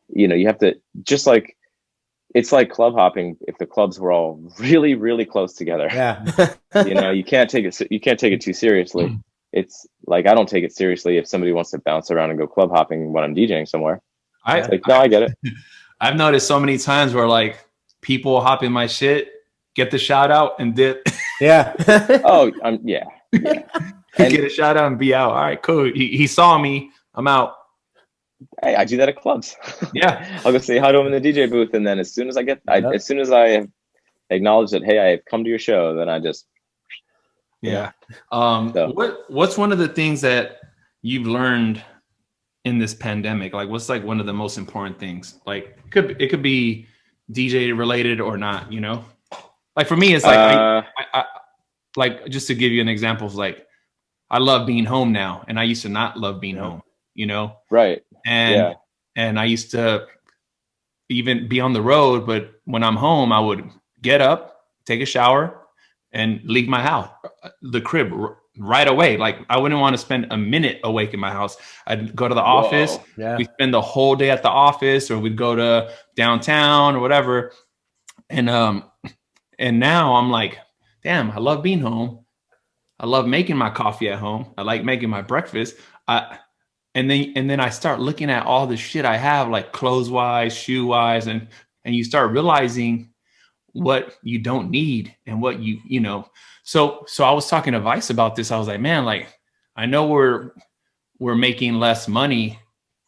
you know, you have to, just like, it's like club hopping. If the clubs were all really, really close together, Yeah. you know, you can't take it too seriously. It's like, I don't take it seriously if somebody wants to bounce around and go club hopping when I'm DJing somewhere. I get it. I've noticed so many times where like people hop in my shit, get the shout out and dip. Yeah. Oh, yeah. Get a shout out and be out. All right, cool. He saw me. I'm out. Hey, I do that at clubs. Yeah. I'll go say hi to him in the DJ booth, and then as soon as I acknowledge that, hey, I have come to your show, then I just What's one of the things that you've learned in this pandemic? Like, what's like one of the most important things? Like, it could be DJ related or not, you know? Like for me, it's like I like, just to give you an example, of like I love being home now, and I used to not love being home, you know? Right. And I used to even be on the road, but when I'm home, I would get up, take a shower, and leave my house, the crib, right away. Like I wouldn't want to spend a minute awake in my house. I'd go to the office. Yeah. We'd spend the whole day at the office, or we'd go to downtown or whatever. And now I'm like, damn, I love being home. I love making my coffee at home. I like making my breakfast. And then I start looking at all the shit I have, like clothes wise, shoe wise, and you start realizing what you don't need and what you know. So I was talking to Vice about this. I was like, man, like I know we're making less money,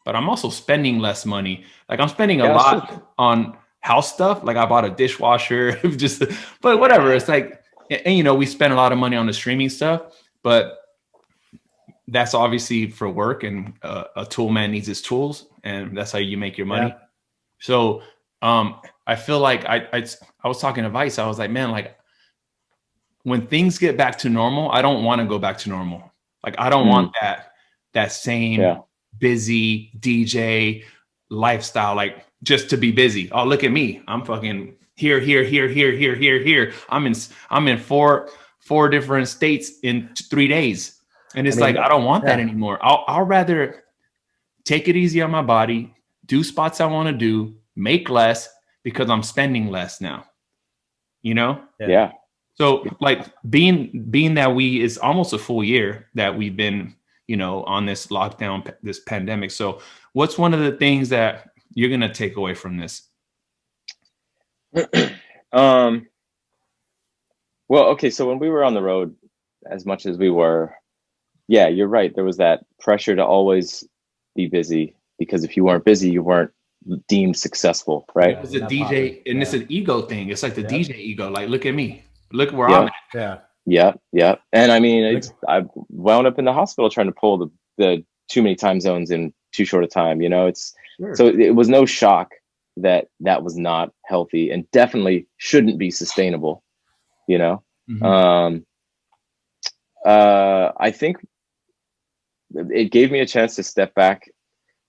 but I'm also spending less money. Like I'm spending a lot on house stuff. Like I bought a dishwasher, but whatever. It's like, and you know, we spend a lot of money on the streaming stuff, but that's obviously for work, and a tool man needs his tools, and that's how you make your money. Yeah. So I feel like I was talking to Vice. I was like, man, like when things get back to normal, I don't want to go back to normal. Like I don't want that same busy DJ lifestyle, like just to be busy. Oh, look at me. I'm fucking here. I'm in four different states in 3 days. And it's like, I don't want that anymore. I'll rather take it easy on my body, do spots I want to do, make less because I'm spending less now, you know? Yeah. So like being that it's almost a full year that we've been, you know, on this lockdown, this pandemic. So what's one of the things that you're going to take away from this? Well, okay. So when we were on the road, as much as we were, yeah, you're right. There was that pressure to always be busy, because if you weren't busy, you weren't deemed successwound right? It's a DJ, and it's an ego thing. It's like the DJ ego. Like, look at me. Look where I'm at. Yeah. And I mean, I wound up in the hospital trying to pull the too many time zones in too short a time. You know, so it was no shock that was not healthy, and definitely shouldn't be sustainable. You know, I think it gave me a chance to step back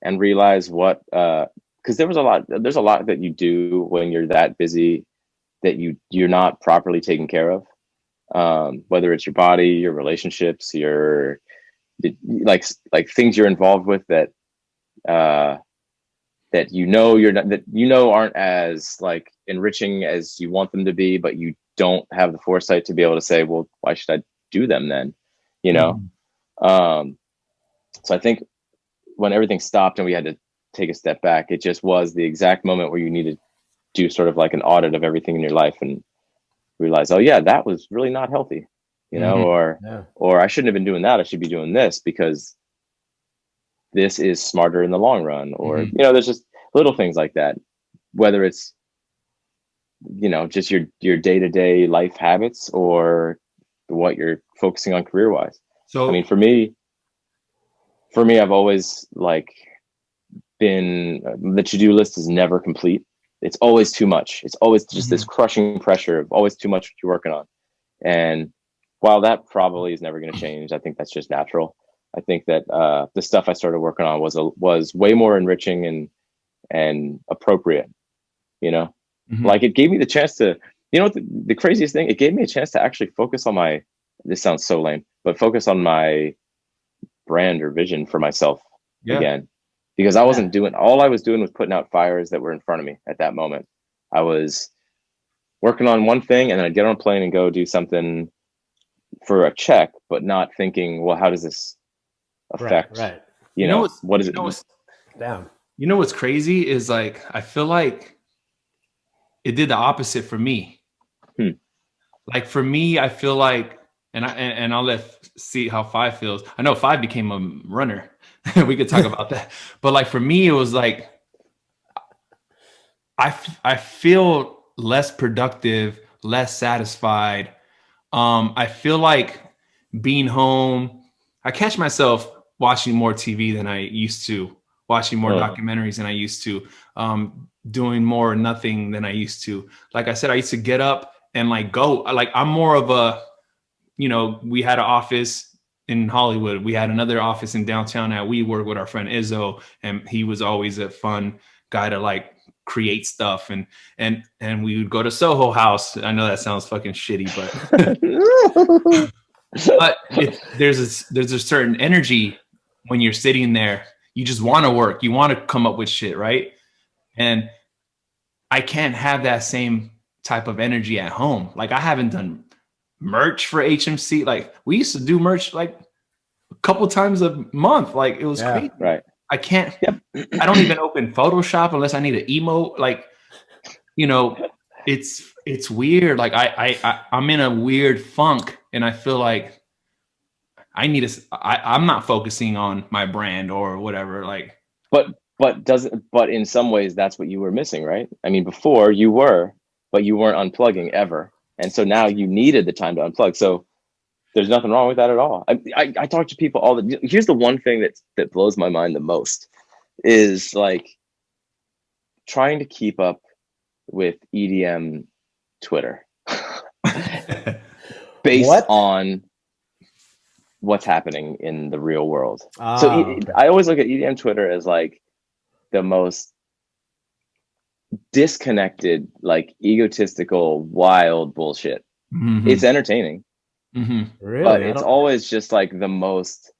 and realize what, because there's a lot that you do when you're that busy that you're not properly taken care of, whether it's your body, your relationships, your like things you're involved with that aren't as like enriching as you want them to be, but you don't have the foresight to be able to say, well, why should I do them then? You know? So I think when everything stopped and we had to take a step back, it just was the exact moment where you needed to do sort of like an audit of everything in your life and realize, oh yeah, that was really not healthy, you know, or I shouldn't have been doing that. I should be doing this because this is smarter in the long run. Or, you know, there's just little things like that, whether it's, you know, just your day-to-day life habits or what you're focusing on career-wise. So, I mean, for me, I've always like been, the to-do list is never complete. It's always too much. It's always just this crushing pressure of always too much you're working on. And while that probably is never going to change, I think that's just natural. I think that the stuff I started working on was way more enriching and appropriate, you know, like it gave me the chance to You know what the craziest thing? It gave me a chance to actually focus on my. This sounds so lame, but focus on my brand or vision for myself again, because I wasn't doing. All I was doing was putting out fires that were in front of me at that moment. I was working on one thing, and then I'd get on a plane and go do something for a check, but not thinking, well, how does this affect? Right. You know what is it? Damn. You know what's crazy is like I feel like it did the opposite for me. Like for me, I feel like, and I'll see how FAED feels. I know FAED became a runner. We could talk about that. But like for me, it was like I feel less productive, less satisfied. I feel like being home, I catch myself watching more TV than I used to, watching more documentaries than I used to, doing more nothing than I used to. Like I said, I used to get up and like go. Like I'm more of a, you know, we had an office in Hollywood. We had another office in downtown at WeWork with our friend Izzo, and he was always a fun guy to like create stuff. And we would go to Soho House. I know that sounds fucking shitty, but there's a certain energy when you're sitting there. You just want to work. You want to come up with shit, right? And I can't have that same type of energy at home. Like I haven't done merch for HMC. Like we used to do merch like a couple times a month. Like it was crazy. Right. I can't. I don't even open Photoshop unless I need an emote. Like, you know, it's weird. Like I'm in a weird funk, and I feel like I'm not focusing on my brand or whatever. Like, but in some ways that's what you were missing, right? I mean, before you were, but you weren't unplugging ever, and so now you needed the time to unplug. So there's nothing wrong with that at all. I talk to people all the. Here's the one thing that blows my mind the most is like trying to keep up with EDM Twitter based on what's happening in the real world. I always look at EDM Twitter as like the most disconnected, like egotistical, wild bullshit. Mm-hmm. It's entertaining. Mm-hmm. Really? But it's always just like the most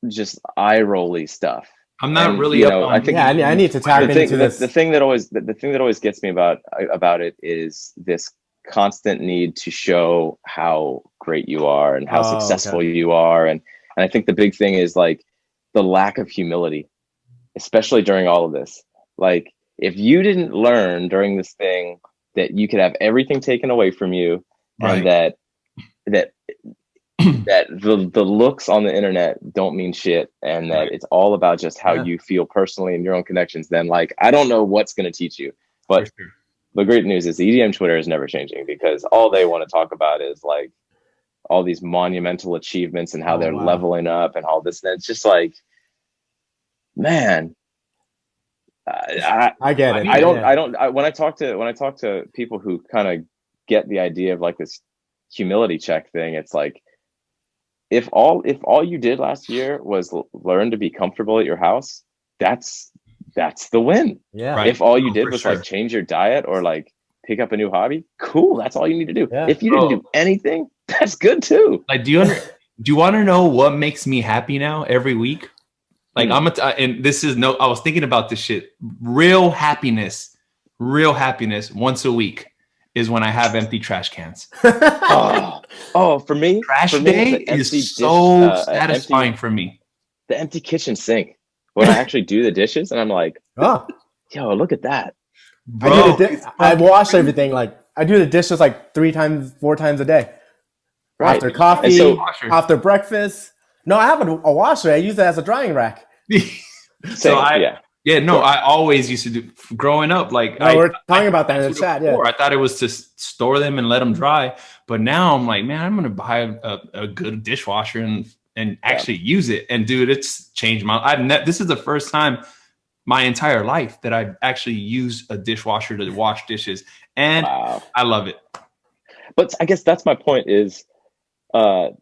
just eye rolly stuff. I'm not really up on. I think I need to tap into this. The thing that always gets me about it is this constant need to show how great you are and how successful you are, and I think the big thing is like the lack of humility, especially during all of this. Like if you didn't learn during this thing that you could have everything taken away from you, right, and that the looks on the internet don't mean shit, and that it's all about just how you feel personally and your own connections, then like I don't know what's going to teach you. But the great news is the EDM Twitter is never changing, because all they want to talk about is like all these monumental achievements and how they're leveling up and all this. And it's just like, man, I get it. When I talk to people who kind of get the idea of like this humility check thing, it's like, if all you did last year was learn to be comfortable at your house, that's the win. Yeah. Right. If all you did was like change your diet or like pick up a new hobby, cool. That's all you need to do. Yeah. If you didn't do anything, that's good too. Like, do you want to know what makes me happy now every week? Like and this is I was thinking about this shit. Real happiness once a week is when I have empty trash cans. For me, trash day is so satisfying for me. The empty kitchen sink. When I actually do the dishes and I'm like, yo, look at that. Bro, I wash everything. Like I do the dishes like 4 times a day. Right. After coffee, after breakfast. No, I have a washer. I use it as a drying rack. I always used to do growing up. Like we're talking about that in the chat. Yeah, I thought it was to store them and let them dry, but now I'm like, man, I'm gonna buy a good dishwasher and actually use it. And dude, it's changed this is the first time my entire life that I've actually used a dishwasher to wash dishes, and I love it. But I guess that's my point is, and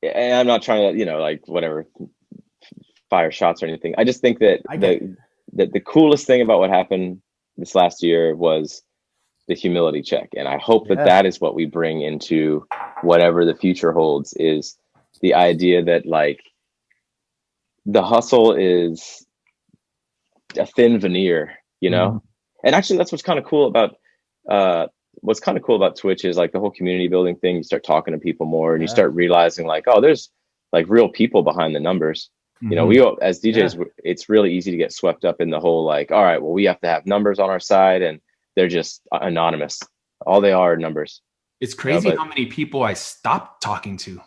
I'm not trying to, like whatever, fire shots or anything. I just think that the coolest thing about what happened this last year was the humility check. And I hope that that is what we bring into whatever the future holds, is the idea that like the hustle is a thin veneer, you know? And actually that's what's kind of cool about, Twitch is like the whole community building thing. You start talking to people more and you start realizing like, oh, there's like real people behind the numbers. You know, we as DJs, it's really easy to get swept up in the whole like, all right, well, we have to have numbers on our side, and they're just anonymous. All they are numbers. It's crazy how many people I stopped talking to.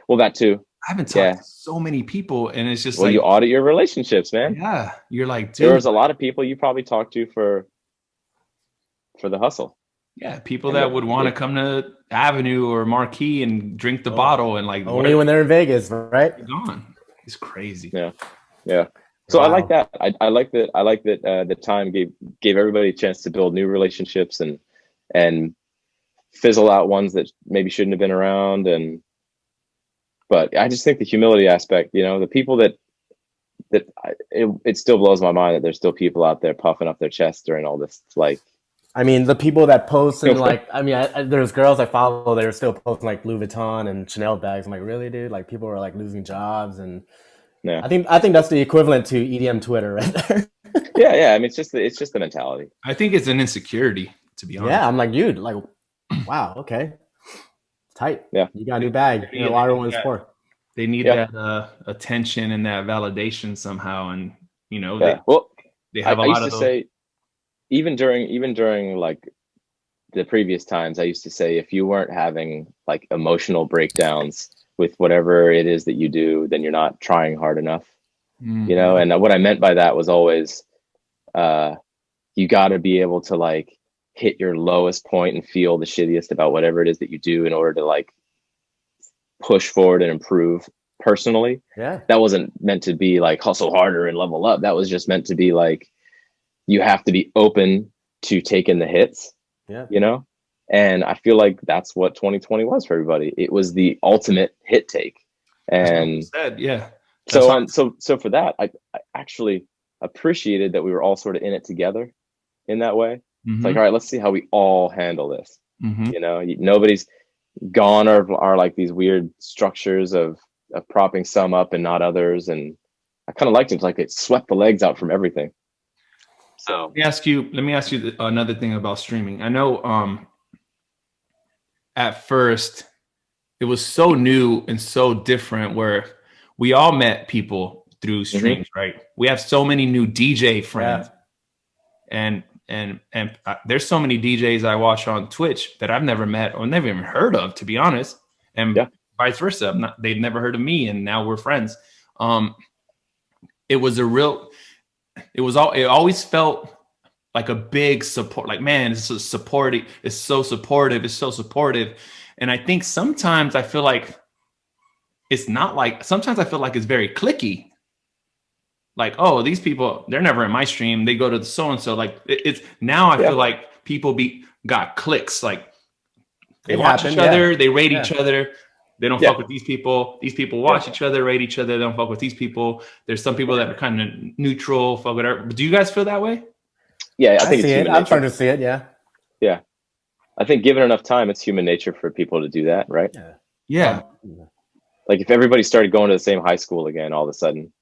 Well, that too. I haven't talked to so many people, and it's just you audit your relationships, man. Yeah, you're like, dude. There's a lot of people you probably talked to for the hustle. Yeah, people that would want to come to Avenue or Marquee and drink the bottle and like only when they're in Vegas, right? Gone. It's crazy. Yeah. So I like that. I like that. I like that the time gave everybody a chance to build new relationships and fizzle out ones that maybe shouldn't have been around. But I just think the humility aspect, you know, the people it still blows my mind that there's still people out there puffing up their chests during all this. Like, I mean, the people that post and like, I mean, there's girls I follow that are still posting like Louis Vuitton and Chanel bags. I'm like, really, dude? Like, people are like losing jobs, and I think that's the equivalent to EDM Twitter right there. yeah. I mean, it's just the mentality. I think it's an insecurity, to be honest. Yeah, I'm like, dude, like, wow, okay, tight. Yeah, you got a new bag. You know, why everyone's poor. They need that attention and that validation somehow, and you know, they have a lot of those. Say, even during like the previous times, I used to say, if you weren't having like emotional breakdowns with whatever it is that you do, then you're not trying hard enough. You know, and what I meant by that was always, you got to be able to like hit your lowest point and feel the shittiest about whatever it is that you do in order to like push forward and improve personally. Yeah, that wasn't meant to be like hustle harder and level up. That was just meant to be like, you have to be open to taking the hits, you know? And I feel like that's what 2020 was for everybody. It was the ultimate hit take. And so for that, I actually appreciated that we were all sort of in it together in that way. It's like, all right, let's see how we all handle this. You know, nobody's gone or like these weird structures of propping some up and not others. And I kind of liked it. It's like it swept the legs out from everything. So let me ask you another thing about streaming. I know at first it was so new and so different, where we all met people through streams, right? We have so many new DJ friends, and there's so many DJs I watch on Twitch that I've never met or never even heard of, to be honest, and vice versa. They've never heard of me, and now we're friends. It always felt like a big support, like, man, it's so supportive. It's so supportive. And I think sometimes I feel like sometimes I feel like it's very cliquey. Like, oh, these people, they're never in my stream. They go to the so-and-so. Like it's now I feel like people got clicks. Like they watch each other, they rate each other. They don't fuck with these people. These people watch each other, rate each other. They don't fuck with these people. There's some people that are kind of neutral, fuck whatever. But do you guys feel that way? Yeah, I think it's human nature. I'm starting to see it. Yeah. I think given enough time, it's human nature for people to do that, right? Yeah. Like if everybody started going to the same high school again, all of a sudden,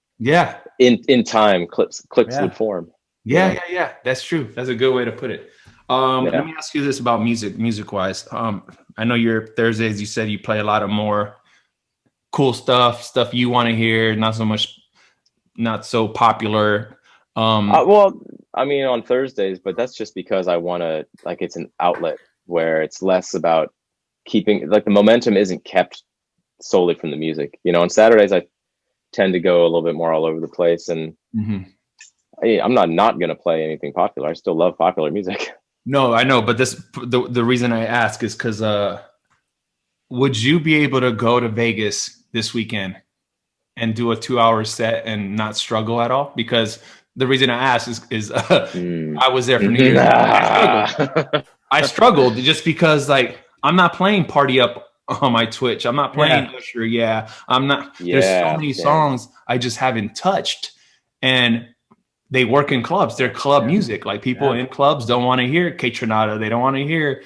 in time, clicks would form. Yeah. That's true. That's a good way to put it. Let me ask you this about music wise. I know your Thursdays, you said you play a lot of more cool stuff you want to hear, not so popular. Well, I mean, on Thursdays, but that's just because I want to, like, it's an outlet where it's less about keeping, like, the momentum isn't kept solely from the music. You know, on Saturdays, I tend to go a little bit more all over the place, and I'm not going to play anything popular. I still love popular music. No, I know, but the reason I ask is because would you be able to go to Vegas this weekend and do a 2-hour set and not struggle at all? Because the reason I ask is I was there for New Year's. I struggled just because, like, I'm not playing Party Up on my Twitch. I'm not playing Usher. I'm not. There's so many songs I just haven't touched, and they work in clubs. They're club music. Like people in clubs don't want to hear K Tronada. They don't want to hear,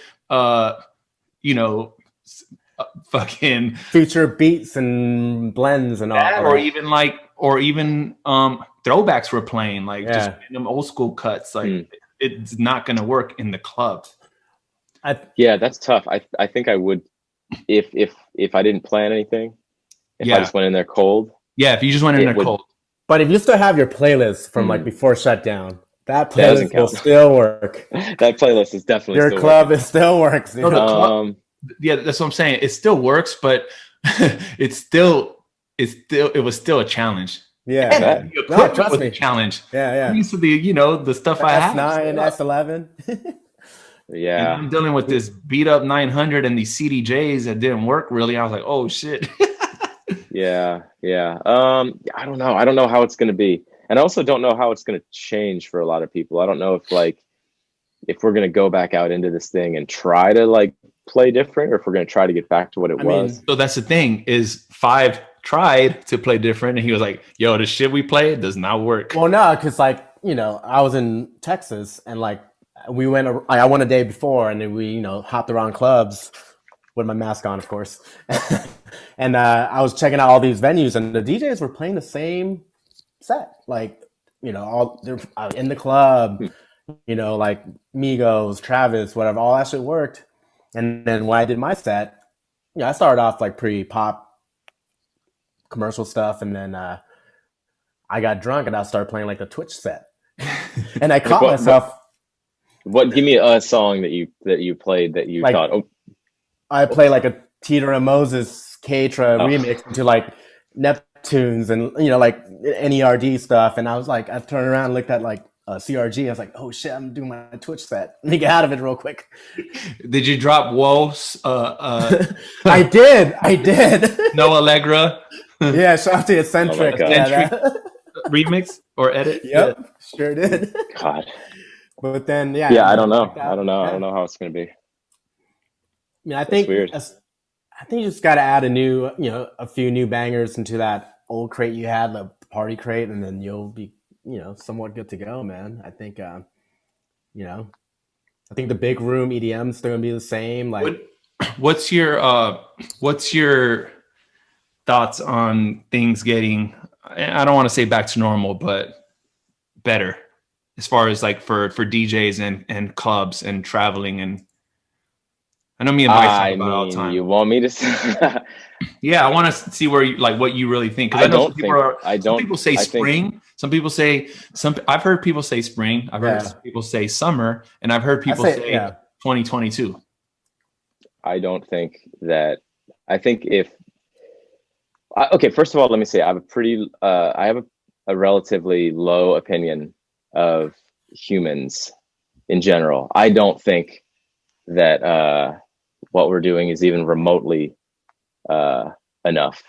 fucking future beats and blends and all that. Or even throwbacks were playing, like just random old school cuts. Like it's not going to work in the club. That's tough. I think I would, if I didn't plan anything, if I just went in there cold. Yeah, if you just went in there cold. But if you still have your playlist from like before shutdown, that playlist will still work. That playlist is definitely your still club. It still works. No, yeah, that's what I'm saying. It still works, but it was still a challenge. Yeah, trust me, a challenge. Yeah. Used to be, the stuff I have. S9, S11. Yeah, and I'm dealing with this beat up 900 and these CDJs that didn't work really. I was like, oh shit. Yeah. I don't know. I don't know how it's going to be. And I also don't know how it's going to change for a lot of people. I don't know if we're going to go back out into this thing and try to like play different, or if we're going to try to get back to what it was. So that's the thing is FAED tried to play different and he was like, yo, the shit we play does not work. Well, no, because I was in Texas and like we went, I went a day before and then we, hopped around clubs with my mask on, of course. And I was checking out all these venues and the DJs were playing the same set. Like, all they're in the club, like Migos, Travis, whatever, all that shit worked. And then when I did my set, I started off like pretty pop commercial stuff. And then I got drunk and I started playing like the Twitch set. And I caught myself. Give me a song that you played that you thought, oh. I play like a Teeter and Moses K-Tra remix into like Neptunes and like NERD stuff, and I was like, I turned around and looked at like CRG. I was like, oh shit, I'm doing my Twitch set. Let me get out of it real quick. Did you drop Whoa? I did. No Allegra. Yeah, shout out to Eccentric. Remix or edit. Yep, sure did. God. But then I don't know. I don't know how it's gonna be. I mean, I think you just got to add a few new bangers into that old crate you had, the party crate, and then you'll be, somewhat good to go, man. I think, I think the big room EDM is still gonna be the same. Like, what's your thoughts on things getting? I don't want to say back to normal, but better as far as like for DJs and clubs and traveling and. I know me and Mike talk about it all the time. You want me to say yeah, I want to see where what you really think. Because I know some people say spring. Some people say I've heard people say spring. I've heard people say summer, and I've heard people say 2022. I don't think that. I think first of all, let me say I have a relatively low opinion of humans in general. I don't think that what we're doing is even remotely enough.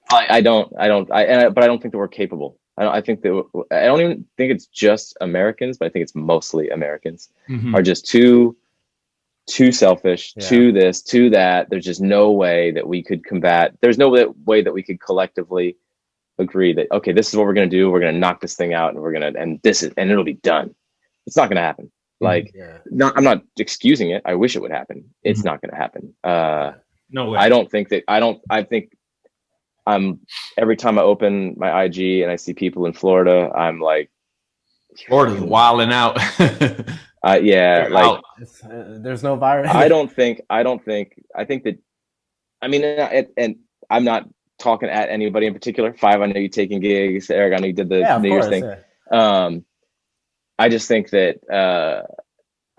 But I don't think that we're capable. I don't even think it's just Americans, but I think it's mostly Americans are just too selfish, to this, to that. There's just no way that we could combat. There's no way that we could collectively agree that, okay, this is what we're going to do. We're going to knock this thing out and it'll be done. It's not going to happen. Like, I'm not excusing it. I wish it would happen. It's not going to happen. No way. I think every time I open my IG and I see people in Florida, I'm like, Florida's wilding out. There's no virus. I think that, I mean, and I'm not talking at anybody in particular. Five, I know you taking gigs. Eric, I know you did the New Year's thing. Yeah. I just think that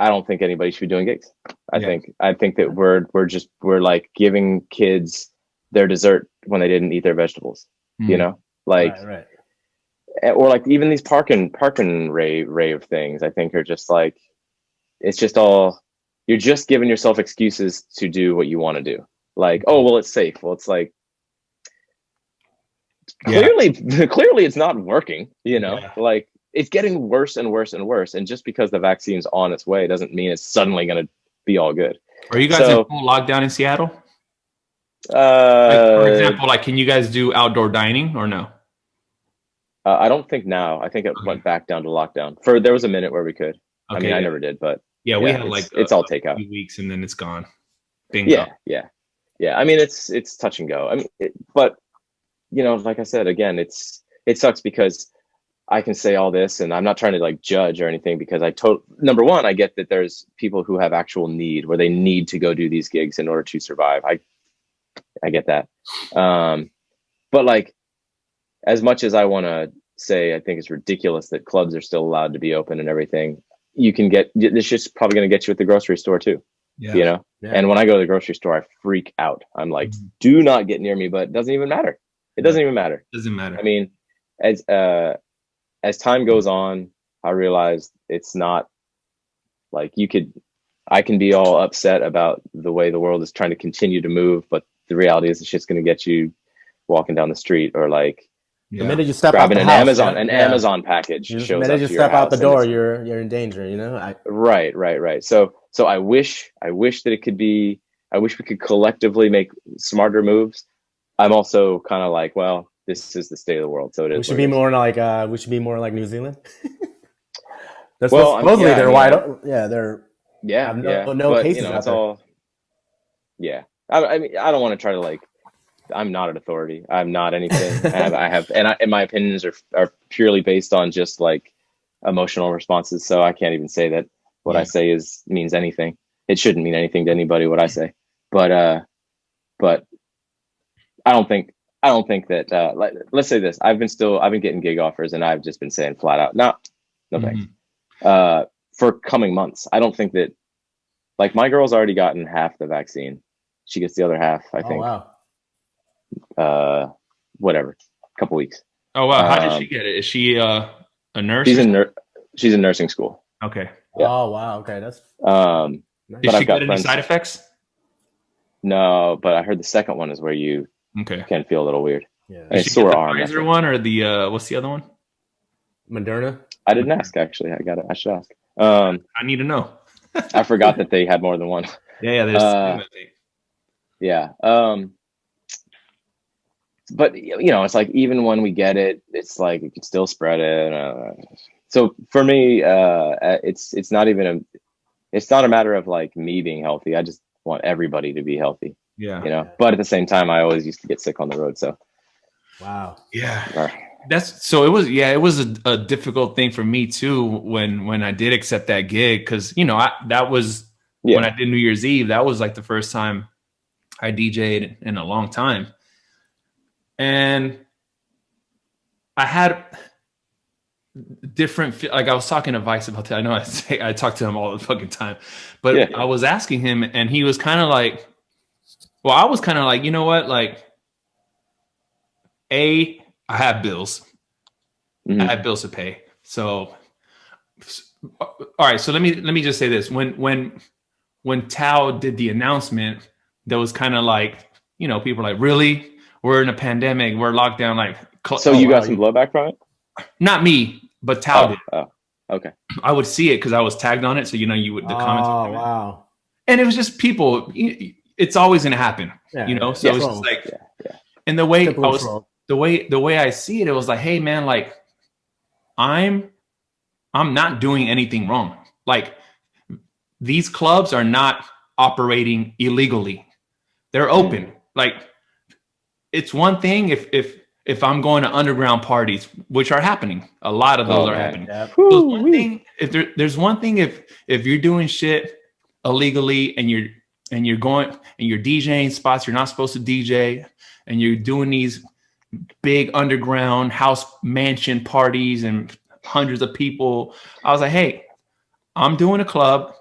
I don't think anybody should be doing gigs. I think that we're like giving kids their dessert when they didn't eat their vegetables. Right. Or like even these parking rave things. I think are just like, it's just all, you're just giving yourself excuses to do what you want to do. Like, oh well, it's safe. Well, it's like clearly it's not working. Like. It's getting worse and worse and worse. And just because the vaccine's on its way doesn't mean it's suddenly going to be all good. Are you guys in full lockdown in Seattle? For example, like, can you guys do outdoor dining or no? I don't think now. I think it went back down to lockdown. There was a minute where we could. Okay, I mean, I never did, but we had like it's all takeout. Few weeks and then it's gone. Bingo. Yeah. I mean, it's touch and go. I mean, but you know, like I said, again, it sucks because I can say all this, and I'm not trying to like judge or anything, because number one, I get that there's people who have actual need where they need to go do these gigs in order to survive. I get that. But like, as much as I want to say, I think it's ridiculous that clubs are still allowed to be open and everything. This is probably going to get you at the grocery store too. Yeah. You know? Yeah. And when I go to the grocery store, I freak out. I'm like, do not get near me, but it doesn't even matter. It doesn't even matter. Doesn't matter. I mean, as time goes on, I realized it's not like I can be all upset about the way the world is trying to continue to move, but the reality is it's just going to get you walking down the street, or like, the minute you step grabbing out an Amazon package shows up. The minute you step out the door, you're in danger, you know? Right. So I wish that it could be, I wish we could collectively make smarter moves. I'm also kind of like, well, this is the state of the world, so it is. We should be more like New Zealand. Supposedly they're wide open. No but, cases out it's there. all. Yeah, I mean, I don't want to try to like. I'm not an authority. I'm not anything. and my opinions are purely based on just like emotional responses. So I can't even say that what I say means anything. It shouldn't mean anything to anybody what I say. But I don't think that. Let's say this. I've been getting gig offers, and I've just been saying flat out, no thanks. For coming months, I don't think that. Like, my girl's already gotten half the vaccine. She gets the other half, I think. Oh, wow. Whatever, couple weeks. Oh wow! How did she get it? Is she a nurse? She's in nursing school. Okay. Yeah. Oh wow! Okay, that's. Did she get any side effects? No, but I heard the second one is where you can feel a little weird. Yeah. Did she get the Pfizer one or the what's the other one? Moderna. I didn't ask actually. I should ask. I need to know. I forgot that they had more than one. Yeah. There's. Yeah. But you know, it's like, even when we get it, it's like you can still spread it. So for me, it's not a matter of like me being healthy. I just want everybody to be healthy. Yeah. You know, but at the same time, I always used to get sick on the road. So. Wow. Yeah. It was a difficult thing for me too when I did accept that gig, because that was when I did New Year's Eve. That was like the first time I DJ'd in a long time. And I had different, like I was talking to Vice about that. I know I talk to him all the fucking time, but I was asking him, and he was kind of like, well, I was kind of like, you know what? Like, I have bills. I have bills to pay. So, all right. So let me just say this. When Tao did the announcement, there was kind of like, people like, really? We're in a pandemic. We're locked down. Like, so you got some blowback from it? Not me, but Tao did. Oh, okay. I would see it because I was tagged on it. So, you would, the comments. Oh, wow. And it was just people. It's always going to happen, So it's just like, and the way I see it, it was like, hey man, like I'm not doing anything wrong. Like, these clubs are not operating illegally. They're open. Like, it's one thing if I'm going to underground parties, which are happening. A lot of those are happening. Yeah. There's one thing if you're doing shit illegally and you're going and you're DJing spots you're not supposed to DJ, and you're doing these big underground house mansion parties and hundreds of people. I was like, hey, I'm doing a club.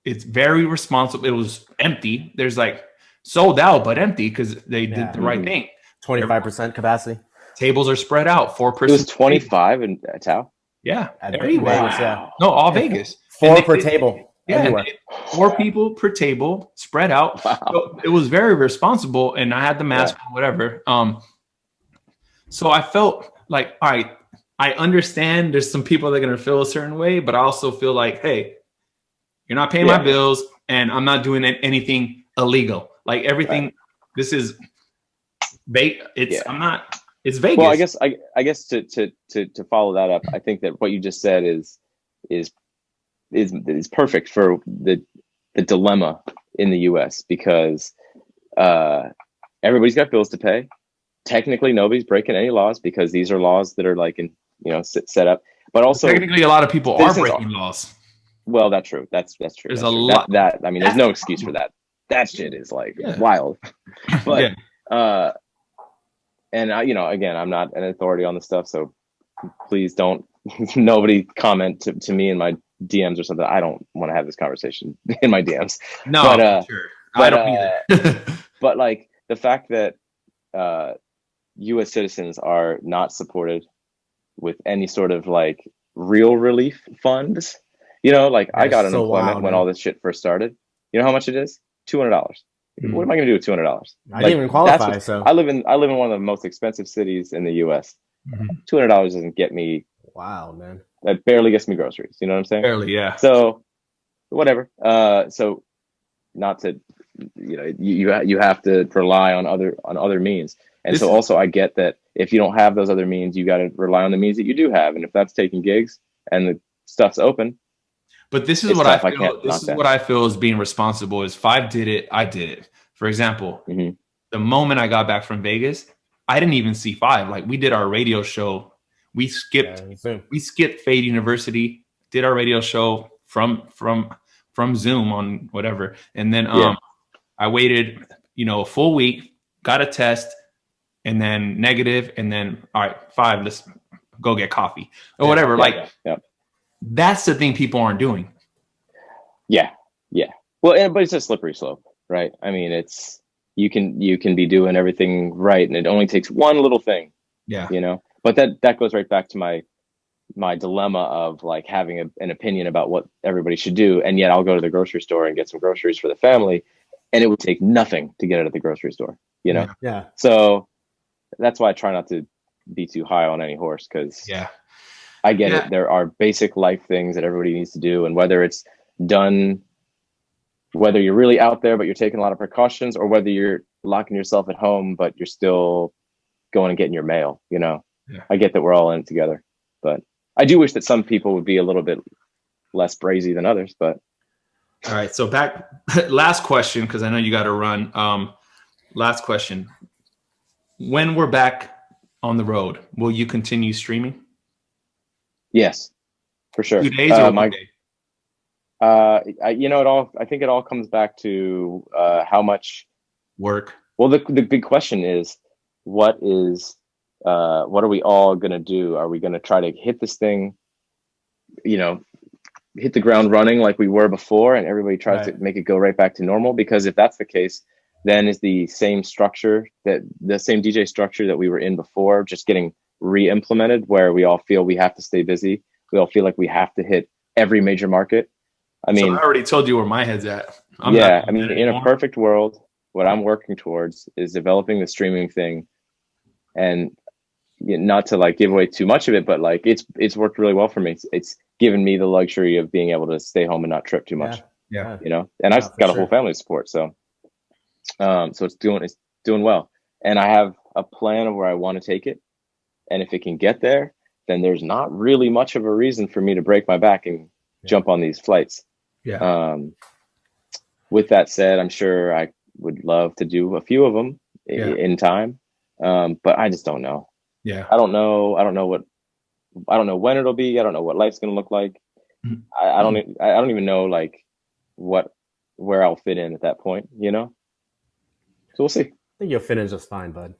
It's very responsible. It was empty. There's like sold out, but empty because they did the right thing. 25% capacity. Tables are spread out. 4%. It was 25 in Tao. Yeah. Everywhere. Wow. No, all Vegas. 4 per table. Yeah. 4 people per table spread out. Wow. So it was very responsible, and I had the mask or whatever. So I felt like, all right, I understand there's some people that are going to feel a certain way, but I also feel like, hey, you're not paying my bills, and I'm not doing anything illegal. Like, everything, this is bait. I'm not, It's Vegas. Well, I guess to follow that up, I think that what you just said is perfect for the dilemma in the U.S. because everybody's got bills to pay. Technically, nobody's breaking any laws because these are laws that are like set up. But also, technically, a lot of people are breaking laws. Well, that's true. That's true. There's that's a true. lot. I mean, there's no excuse for that. That shit is like wild. But and again, I'm not an authority on this stuff, so please don't. Nobody comment to me in my DMs or something. I don't want to have this conversation in my DMs. No, but, sure. I don't either. But like the fact that U.S. citizens are not supported with any sort of like real relief funds. Like I got unemployment when all this shit first started. You know how much it is? $200. What am I going to do with $200? I didn't even qualify. So I live in one of the most expensive cities in the U.S. $200 doesn't get me. Wow, man. That barely gets me groceries. You know what I'm saying? Barely, yeah. So whatever. So not to, you have to rely on other means. And so also I get that if you don't have those other means, you got to rely on the means that you do have. And if that's taking gigs and the stuff's open. But this is what I feel. This is what I feel is being responsible. Is FAED did it, I did it. For example, the moment I got back from Vegas, I didn't even see FAED. Like we did our radio show. We skipped FAED University. Did our radio show from Zoom on whatever, and then I waited a full week, got a test, and then negative, and then all right, FAED, let's go get coffee or whatever. That's the thing people aren't doing. Yeah. Well, but it's a slippery slope, right? I mean, it's you can be doing everything right, and it only takes one little thing. Yeah. But that goes right back to my dilemma of like having an opinion about what everybody should do, and yet I'll go to the grocery store and get some groceries for the family, and it would take nothing to get it at the grocery store. Yeah. So that's why I try not to be too high on any horse because I get it. There are basic life things that everybody needs to do. And whether it's done, whether you're really out there, but you're taking a lot of precautions, or whether you're locking yourself at home, but you're still going and getting your mail, I get that we're all in it together. But I do wish that some people would be a little bit less brazy than others. But all right. So last question, because I know you got to run. Last question. When we're back on the road, will you continue streaming? Yes, for sure. 2 days or 1 day? I think it all comes back to how much work. Well, the big question is, what are we all gonna do? Are we gonna try to hit this thing, hit the ground running like we were before, and everybody tries to make it go right back to normal? Because if that's the case, then is the same DJ structure that we were in before just getting re-implemented, where we all feel we have to stay busy, we all feel like we have to hit every major market? I mean, I already told you where my head's at. In a perfect world, what I'm working towards is developing the streaming thing, and not to like give away too much of it, but like it's worked really well for me. It's given me the luxury of being able to stay home and not trip too much. Yeah. And I've got a whole family to support, so it's doing well, and I have a plan of where I want to take it. And if it can get there, then there's not really much of a reason for me to break my back and jump on these flights. Yeah. With that said, I'm sure I would love to do a few of them in time. But I just don't know. Yeah. I don't know when it'll be. I don't know what life's going to look like. I don't even know like where I'll fit in at that point, So we'll see. I think you'll fit in just fine, bud.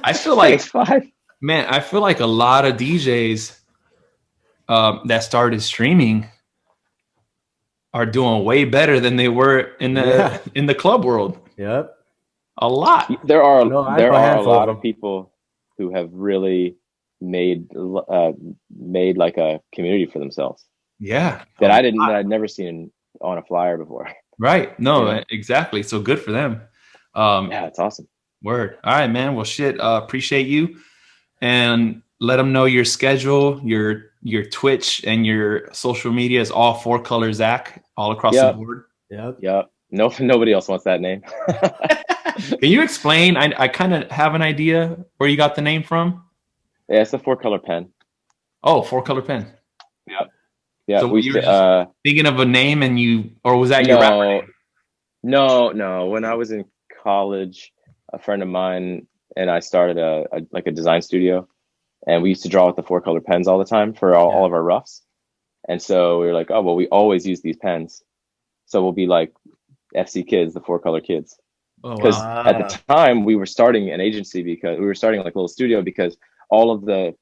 I feel like, man, I feel like a lot of DJs that started streaming are doing way better than they were in the club world. Yep. A lot. There are a lot of people who have really made like a community for themselves. Yeah. That I'd never seen on a flyer before. Right. No, exactly. So good for them. It's awesome. Word. All right, man. Well, shit. Appreciate you, and let them know your schedule, your Twitch, and your social media is all 4 Color Zack all across the board. Yep. No, nobody else wants that name. Can you explain? I kind of have an idea where you got the name from. Yeah, it's a 4-color pen. Oh, 4-color pen. Yeah. Yeah. So you were just thinking of a name or was that your rapper name? No. When I was in college, a friend of mine and I started a design studio, and we used to draw with the 4-color pens all the time for all of our roughs. And so we were like, oh, well, we always use these pens. So we'll be like FC Kids, the 4-color kids. Because at the time we were starting an agency, because we were starting like a little studio, because all of the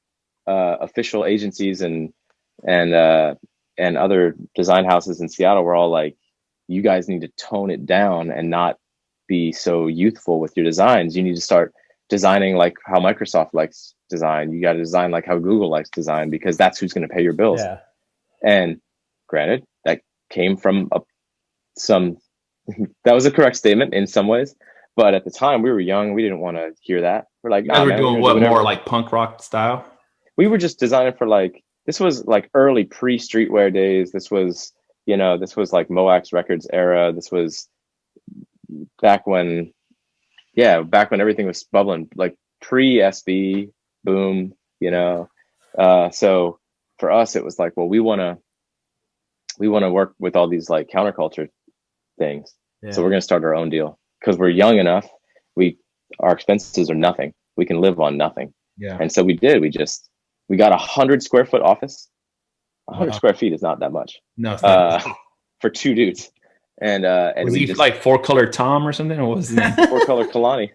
official agencies and other design houses in Seattle were all like, you guys need to tone it down and not be so youthful with your designs. You need to start designing like how Microsoft likes design. You got to design like how Google likes design, because that's who's going to pay your bills. Yeah. And granted, that came from that was a correct statement in some ways, but at the time we were young. We didn't want to hear that. We're like, nah, we're doing what, more like punk rock style? We were just designing for like, this was like early pre-streetwear days. This was like Moax Records era. This was back when everything was bubbling, like pre-SB boom, so for us it was like, well, we want to work with all these like counterculture things. So we're going to start our own deal, because we're young enough. Our expenses are nothing. We can live on nothing. And so we did. We got 100 square foot office. 100 square feet is not that much. No, for 2 dudes. And was he like 4-color Tom or something, or was he 4-color Kalani?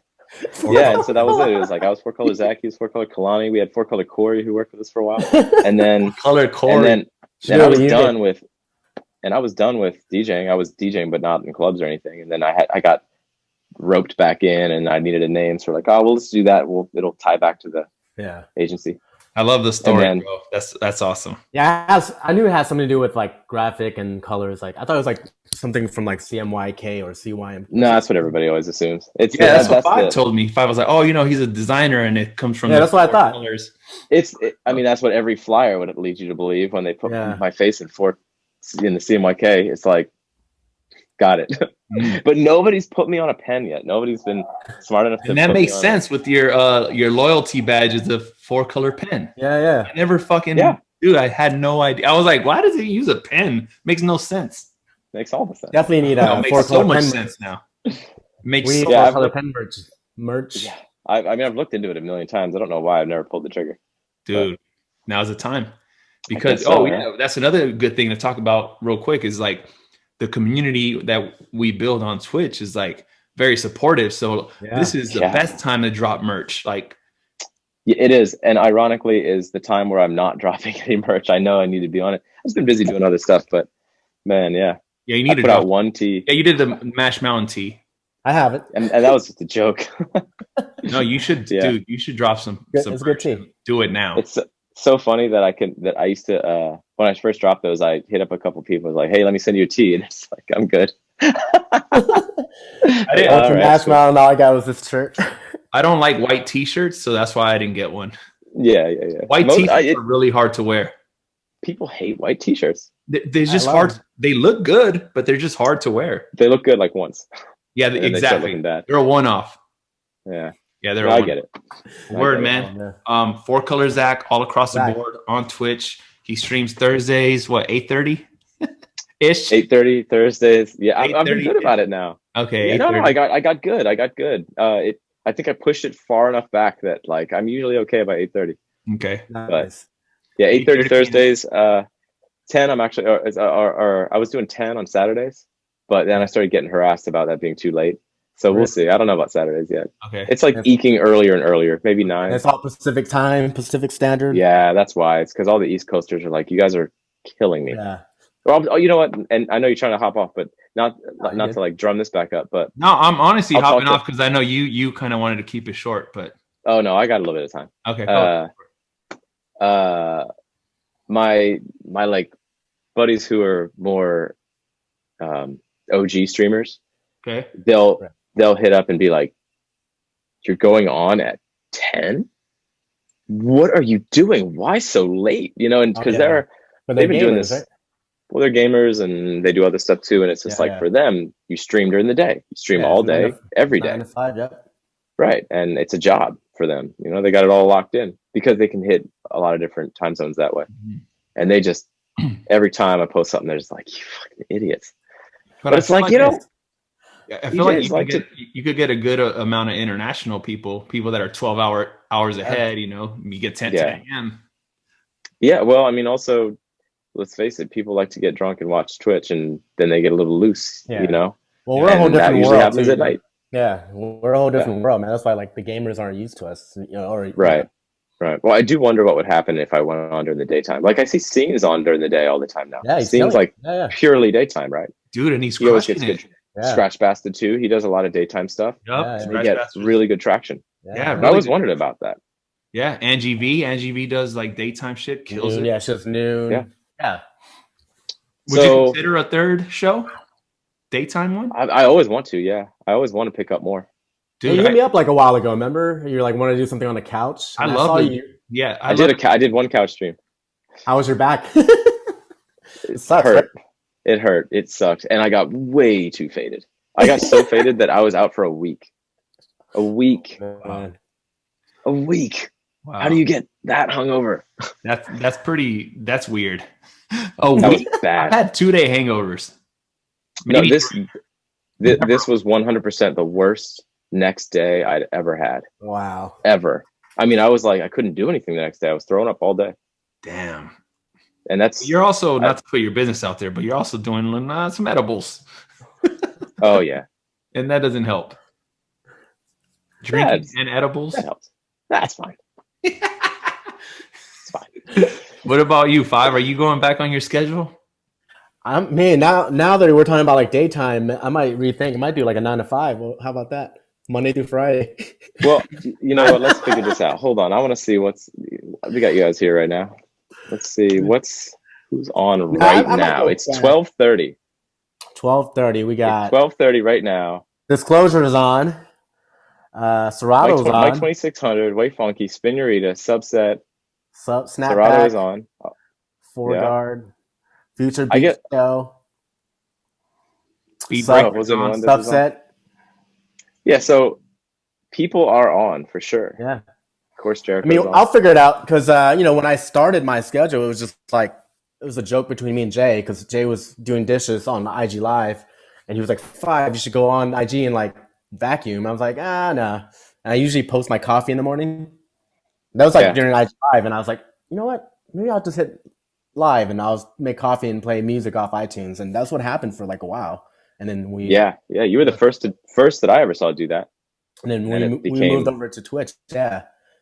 Yeah, and so that was it. It was like I was 4-color Zack, he was 4-color Kalani. We had 4-color Corey, who worked with us for a while, and then color Corey. And then I was done with DJing. I was DJing, but not in clubs or anything. And then I got roped back in, and I needed a name, so we're like, oh well, let's do that. It'll tie back to the agency. I love the story, bro. That's awesome. Yeah, I knew it had something to do with like graphic and colors. Like I thought it was like something from like CMYK or CYM. No, that's what everybody always assumes. That's what FAED told me. FAED was like, oh, he's a designer, and it comes from that's what I thought. Colors. I mean, that's what every flyer would lead you to believe when they put my face in the CMYK. It's like, got it. But nobody's put me on a pen yet. Nobody's been smart enough to. And that makes sense with your loyalty badge is a 4-color pen. Yeah. I never fucking dude. I had no idea. I was like, why does he use a pen? Makes no sense. Makes all the sense. Definitely need a 4-color so much pen sense now. Makes 4-color pen merch. Yeah, I mean, I've looked into it a million times. I don't know why I've never pulled the trigger. Dude, now's the time. Because that's another good thing to talk about real quick is like the community that we build on Twitch is like very supportive. So this is the best time to drop merch. Like it is. And ironically is the time where I'm not dropping any merch. I know I need to be on it. I've just been busy doing other stuff, but man, yeah, you need to put out one tee. Yeah, you did the Mash Mountain tee. I have it. And that was just a joke. No, you should, dude, you should drop some it's a good tee. Do it now. It's so funny that I used to when I first dropped those, I hit up a couple people. I was like, hey, let me send you a tee, and it's like, I'm good. All I got was this shirt. I don't like white t-shirts, so that's why I didn't get one. Yeah. White t-shirts are really hard to wear. People hate white t-shirts. They're just hard. They look good, but they're just hard to wear. They look good like once. Yeah, exactly. They're a one-off. Yeah. Yeah, I get it. Word, man. 4-color Zack all across the board on Twitch. He streams Thursdays, 8:30 ish? 8:30 Thursdays. Yeah, I'm been good about it now. Okay. Yeah, no, I got good. I think I pushed it far enough back that like I'm usually okay by 8:30. Okay. But yeah, 8:30 Thursdays. 10. I'm actually, or I was doing 10 on Saturdays, but then I started getting harassed about that being too late. So we'll see. I don't know about Saturdays yet. Okay. It's like eking earlier and earlier, maybe 9. It's all Pacific time, Pacific Standard. Yeah, that's why. It's because all the East Coasters are like, you guys are killing me. Yeah. Well, you know what? And I know you're trying to hop off, but not to like drum this back up. But no, I'm honestly hopping off because I know you kind of wanted to keep it short. But oh no, I got a little bit of time. Okay. Cool. My like buddies who are more OG streamers. Okay. They'll hit up and be like, you're going on at 10? What are you doing? Why so late? You know, and because they've been doing this. Right? well, they're gamers and they do other stuff too. And it's just for them, you stream during the day, you stream all day, every day. 9 to 5, yep. Right. And it's a job for them. You know, they got it all locked in because they can hit a lot of different time zones that way. Mm-hmm. And they just, every time I post something, they're just like, you fucking idiots. But it's like, you know, I feel like you could get a good amount of international people that are 12 hours ahead, you know, you get 10 a.m. Yeah. Well, I mean, also, let's face it, people like to get drunk and watch Twitch and then they get a little loose, you know? Well, we're a whole different world. That usually happens at night. Yeah. We're a whole different world, man. That's why like the gamers aren't used to us, you know, or right. Right. Well, I do wonder what would happen if I went on during the daytime. Like I see Scene's on during the day all the time now. Yeah, Scene's like purely daytime, right? Dude, and he always gets good. Scratch Bastard too. He does a lot of daytime stuff. Yep. He gets really good traction. Yeah. Really I always wondered about that. Yeah. Angie V does like daytime shit, kills it. Yeah, it's just noon. Yeah. Would you consider a third show? Daytime one? I always want to, yeah. I always want to pick up more. Dude, you hit me up like a while ago, remember? You're like, want to do something on the couch? I love it. Yeah. I did one couch stream. How was your back? It hurt. It hurt. It sucked. And I got way too faded. I got so faded that I was out for a week. A week. Man. A week. Wow. How do you get that hungover? That's weird. Oh, that was bad. I had 2-day hangovers. Maybe this was 100% the worst next day I'd ever had. Wow. Ever. I mean, I was like, I couldn't do anything the next day. I was throwing up all day. Damn. And that's you're also not to put your business out there, but you're also doing some edibles. Oh yeah, and that doesn't help. Drinking and edibles. That helps. That's fine. It's fine. What about you, Five? Are you going back on your schedule? Now that we're talking about like daytime, I might rethink. I might do like a 9 to 5. Well, how about that? Monday through Friday. Well, you know what? Let's figure this out. Hold on. I want to see we got you guys here right now. Let's see who's on right now. It's 12:30. 12:30. We got 12:30 right now. Disclosure is on. Serato's on. Mike 2600, Way Funky, Spinnerita, Subset. Snapback. Serato is on. Four guard. Future Beat Show. Subset. Yeah, so people are on for sure. Yeah. Of course, Jericho. I mean, I'll figure it out because when I started my schedule, it was just like it was a joke between me and Jay because Jay was doing dishes on IG Live, and he was like, "Five, you should go on IG and like vacuum." I was like, nah. And I usually post my coffee in the morning. That was like during IG Live, and I was like, you know what? Maybe I'll just hit live and I'll make coffee and play music off iTunes, and that's what happened for like a while. And then we you were the first that I ever saw do that. And then we moved over to Twitch,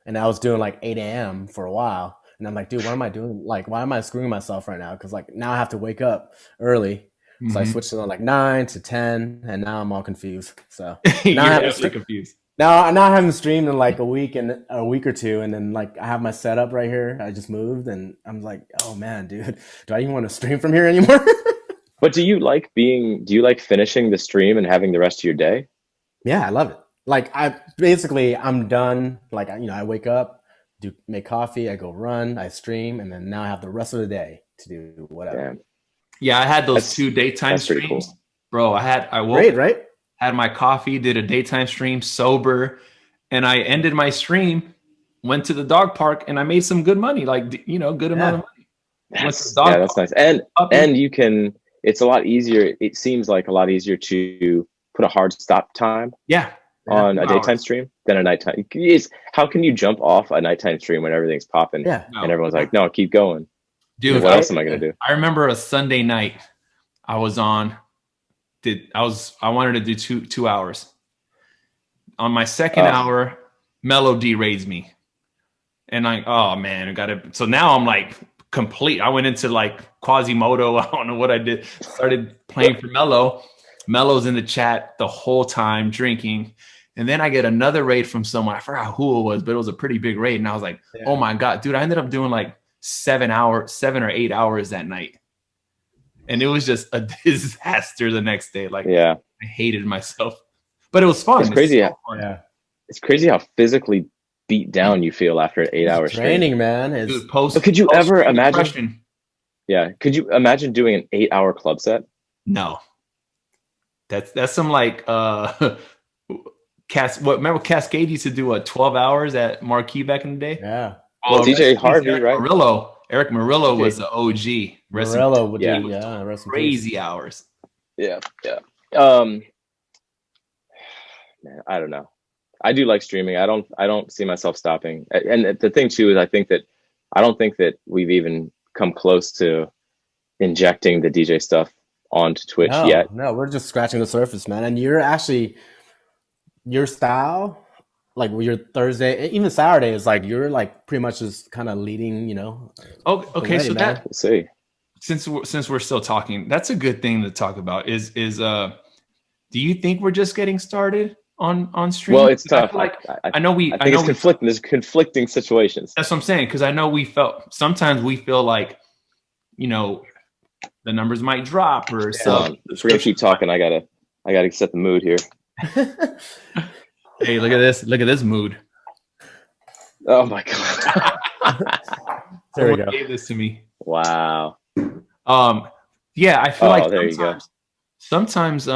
and I was doing like 8 a.m. for a while. And I'm like, dude, what am I doing? Like, why am I screwing myself right now? Because like now I have to wake up early. Mm-hmm. So I switched it on like 9 to 10, and now I'm all confused. So now I'm confused. Now I haven't streamed in like a week or two, and then like I have my setup right here. I just moved, and I'm like, oh man, dude, do I even want to stream from here anymore? But do you like finishing the stream and having the rest of your day? Yeah, I love it. Like I'm done. Like I wake up, make coffee, I go run, I stream, and then now I have the rest of the day to do whatever. Damn. Yeah, I had those 2 daytime streams, cool. Bro. I woke up, right? Had my coffee, did a daytime stream sober, and I ended my stream, went to the dog park, and I made some good money, like good amount of money. That's nice. And you can. It's a lot easier. It seems like a lot easier to put a hard stop time. On a daytime stream than a nighttime. How can you jump off a nighttime stream when everything's popping? Yeah. And everyone's like, no, keep going. Dude, what else am I gonna do? I remember a Sunday night I was on. I wanted to do 2 hours. On my second hour, Melody raised me. And oh man, so now I'm like complete. I went into like Quasimodo. I don't know what I did. Started playing for Mello. Mello's in the chat the whole time drinking. And then I get another raid from someone. I forgot who it was, but it was a pretty big raid. And I was like, oh my God, dude, I ended up doing like 7 or 8 hours that night. And it was just a disaster the next day. Like, I hated myself, but it was fun. It's crazy. It's crazy how physically beat down you feel after an 8 hour training, man. But could you ever imagine? Yeah. Could you imagine doing an 8-hour club set? No. That's some like remember Cascade used to do 12 hours at Marquee back in the day? Yeah. Well, DJ Harvey, Eric right? Murillo. Eric Murillo DJ. was the OG. Murillo would yeah. do rest in crazy peace. hours. Yeah. Man, I don't know. I do like streaming. I don't see myself stopping. And the thing too is I don't think that we've even come close to injecting the DJ stuff onto Twitch yet. No, we're just scratching the surface, man. And you're actually, your style, like your Thursday, even Saturday, is like you're like pretty much just kind of leading, you know. Okay, way, so man. that We'll see. Since we're still talking, that's a good thing to talk about. Is do you think we're just getting started on stream? Well, it's tough. I know it's conflicting. There's conflicting situations. That's what I'm saying, because I know sometimes we feel like, you know, the numbers might drop or so. If we're gonna keep talking, I gotta set the mood here. Hey, look at this! Look at this mood. Oh my god! There we go. Gave this to me. Wow. Yeah, I feel like there you go. Sometimes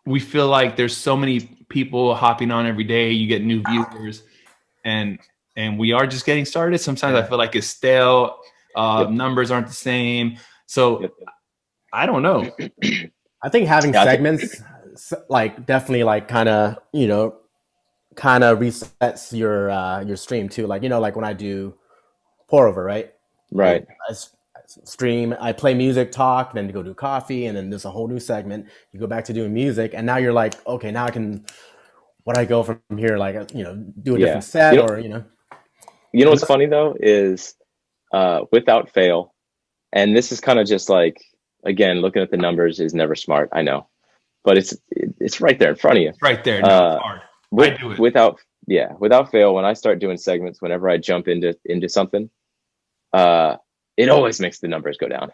we feel like there's so many people hopping on every day. You get new viewers, and we are just getting started. Sometimes I feel like it's stale. Numbers aren't the same. So I don't know. I think having segments like definitely like kind of resets your stream too. Like, you know, like when I do pour over, right? Right. I stream, I play music, talk, then go do coffee, and then there's a whole new segment. You go back to doing music, and now you're like, okay, now I can. What I go from here, like, you know, do a different set, or you know. You know what's funny though is, without fail, and this is kind of just like, again, looking at the numbers is never smart. I know, but it's right there in front of you. It's right there. No, it's hard. I do it without fail. When I start doing segments, whenever I jump into something, it always makes the numbers go down.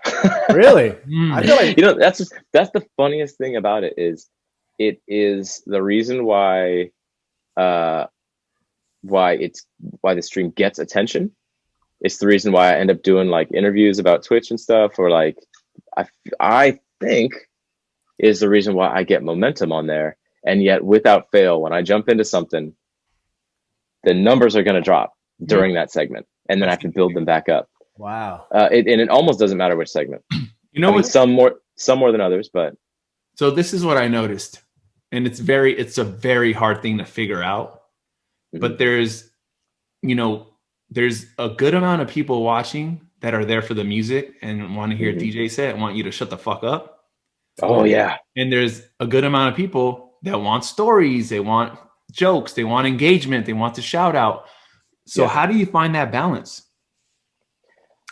Really? I feel like, you know, that's the funniest thing about it is, it is the reason why the stream gets attention. It's the reason why I end up doing like interviews about Twitch and stuff, or like I think is the reason why I get momentum on there. And yet, without fail, when I jump into something, the numbers are going to drop during that segment, and then I have to build them back up. Wow. And it almost doesn't matter which segment. You know, some more than others, but. So this is what I noticed, and it's a very hard thing to figure out. Mm-hmm. But there's a good amount of people watching that are there for the music and want to hear DJ set and want you to shut the fuck up. Oh yeah. And there's a good amount of people that want stories, they want jokes, they want engagement, they want the shout out. So how do you find that balance?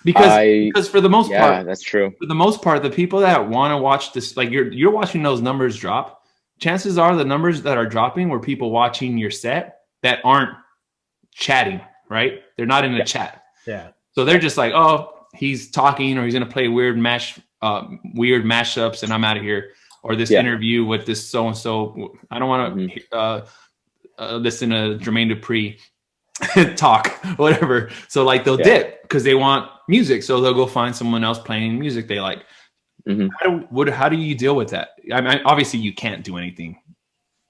Because for the most part, that's true. For the most part, the people that want to watch this, like you're watching those numbers drop, chances are the numbers that are dropping were people watching your set that aren't chatting, right? They're not in the chat. Yeah. So they're just like, oh, he's talking, or he's going to play weird mashups, and I'm out of here. Or this interview with this so-and-so. I don't want to listen to Jermaine Dupri talk, whatever. So like they'll dip because they want music. So they'll go find someone else playing music they like. Mm-hmm. How do you deal with that? I mean, obviously you can't do anything.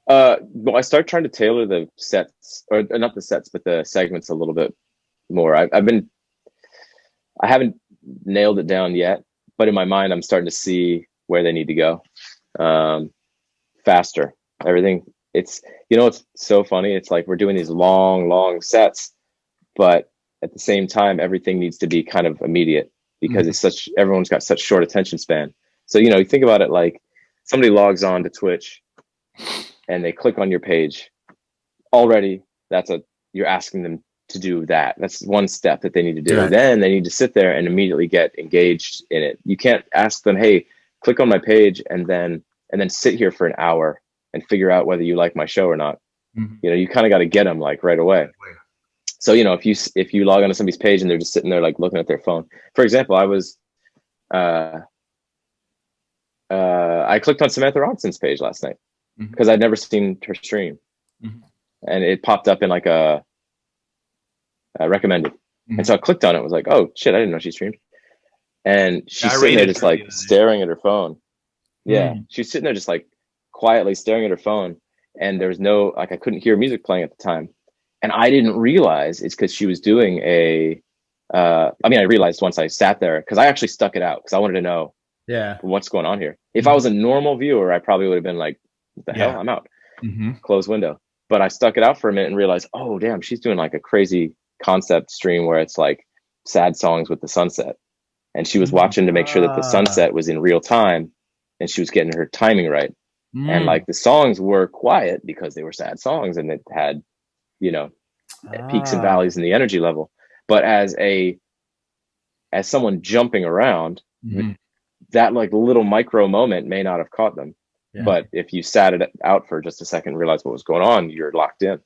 Well, I start trying to tailor the sets, or not the sets, but the segments a little bit more. I haven't nailed it down yet, but in my mind, I'm starting to see where they need to go. Faster, everything. It's, you know, it's so funny. It's like we're doing these long sets, but at the same time, everything needs to be kind of immediate because everyone's got such short attention span. So, you know, you think about it like somebody logs on to Twitch and they click on your page already. You're asking them to do that. That's one step that they need to do. Right. Then they need to sit there and immediately get engaged in it. You can't ask them, hey, click on my page and then sit here for an hour and figure out whether you like my show or not. Mm-hmm. You know, you kind of got to get them like right away. So, you know, if you log onto somebody's page and they're just sitting there like looking at their phone. For example, I clicked on Samantha Robinson's page last night because I'd never seen her stream, and it popped up in like a recommended, and so I clicked on it. Was like, oh shit, I didn't know she streamed. and she's I sitting there rated just her the like other day. staring at her phone. Yeah, she's sitting there just like quietly staring at her phone, and there was no, like, I couldn't hear music playing at the time, and I didn't realize it's because she was doing a. I mean, I realized once I sat there, because I actually stuck it out because I wanted to know what's going on here. If I was a normal viewer, I probably would have been like, "What the hell? I'm out." Close window. But I stuck it out for a minute and realized, oh damn, she's doing like a crazy concept stream where it's like sad songs with the sunset, and she was watching to make sure that the sunset was in real time, and she was getting her timing right. And like the songs were quiet because they were sad songs, and it had, you know, peaks and valleys in the energy level. But as someone jumping around, that like little micro moment may not have caught them. But if you sat it out for just a second and realized what was going on, you're locked in.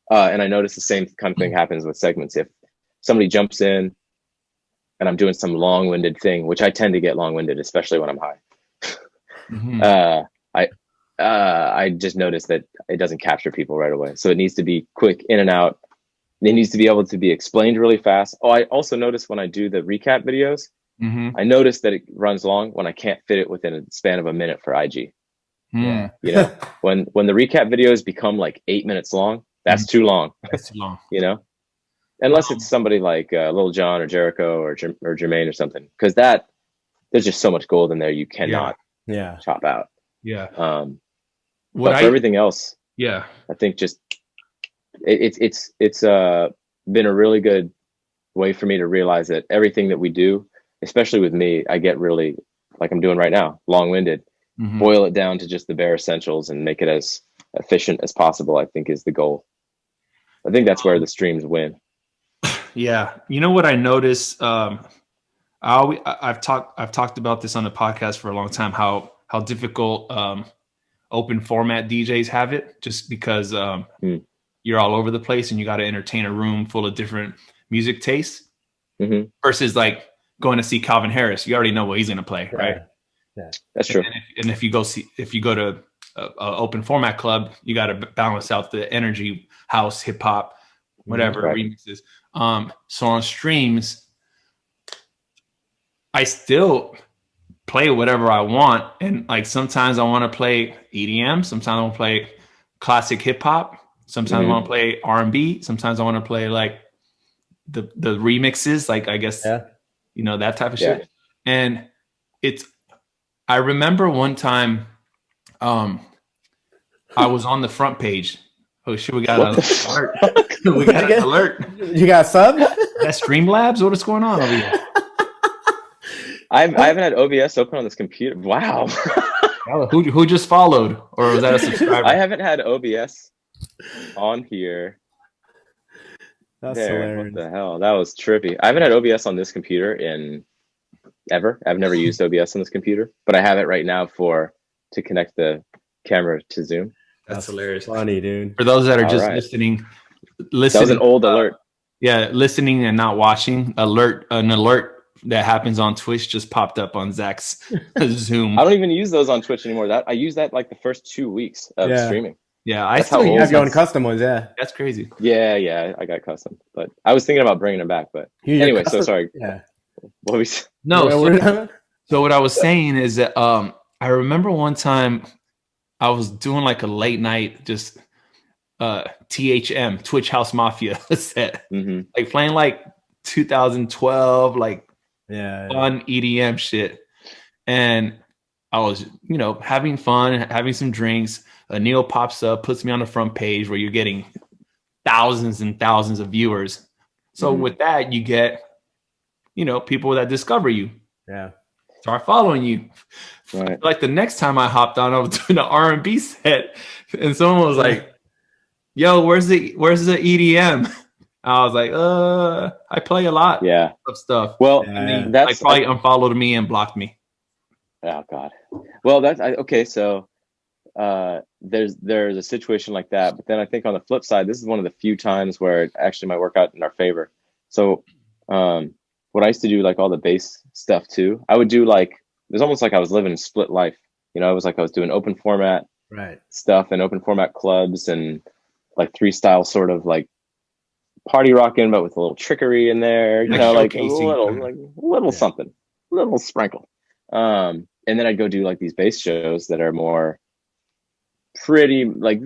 And I noticed the same kind of thing happens with segments. If somebody jumps in and I'm doing some long-winded thing, which I tend to get long-winded, especially when I'm high, I just noticed that it doesn't capture people right away. So it needs to be quick, in and out. It needs to be able to be explained really fast. Oh, I also notice when I do the recap videos, I notice that it runs long when I can't fit it within a span of a minute for IG. You know, when the recap videos become like 8 minutes long, that's too long. That's too long. You know, unless it's somebody like Lil Jon or Jericho or Jermaine or something, because there's just so much gold in there you cannot chop out. But for everything else, I think just it's been a really good way for me to realize that everything that we do, especially with me, I get really, like I'm doing right now, long-winded. Boil it down to just the bare essentials and make it as efficient as possible, I think, is the goal. I think that's where the streams win. Yeah. You know what I noticed? I've talked about this on the podcast for a long time, how difficult open format DJs have it, just because you're all over the place and you got to entertain a room full of different music tastes versus like going to see Calvin Harris. You already know what he's going to play, right? Yeah, that's true. And if you go to a open format club, you got to balance out the energy, house, hip hop, whatever remixes. So on streams, I still play whatever I want, and like sometimes I want to play EDM, sometimes I want to play classic hip hop, sometimes I want to play R&B, sometimes I want to play like the remixes, like I guess you know, that type of shit. And I remember one time I was on the front page. Oh shit, we got an alert. We got an alert. You got a sub? That's Streamlabs? What is going on over here? I haven't had OBS open on this computer. Wow. Who just followed? Or was that a subscriber? I haven't had OBS on here. That's hilarious. What the hell? That was trippy. I haven't had OBS on this computer in ever. I've never used OBS on this computer, but I have it right now to connect the camera to Zoom. That's hilarious. Funny, dude. For those that are just listening. That was an old alert. Yeah, listening and not watching. An alert that happens on Twitch just popped up on Zack's Zoom. I don't even use those on Twitch anymore. I use that like the first 2 weeks of streaming. Yeah, I still have your own custom ones. Yeah, that's crazy. Yeah, I got custom, but I was thinking about bringing them back. But anyway, so sorry. Yeah. What we? So what I was saying is that I remember one time I was doing like a late night just THM, Twitch House Mafia set, like playing like 2012 like fun EDM shit, and I was having fun, having some drinks. Neil pops up, puts me on the front page where you're getting thousands and thousands of viewers. So with that, you get people that discover you. Yeah. Start following you. Right. Like the next time I hopped on, I was doing an R&B set, and someone was like, "Yo, where's the EDM?" I was like, I play a lot of stuff." Well, and that's probably unfollowed me and blocked me. Oh God. Well, that's okay. So there's a situation like that, but then I think on the flip side, this is one of the few times where it actually might work out in our favor. So what I used to do, like all the bass stuff too, I would do like, it was almost like I was living a split life. It was like I was doing open format stuff and open format clubs and like three style sort of like party rocking, but with a little trickery in there, like a little something. little sprinkle. And then I'd go do like these bass shows that are more pretty, like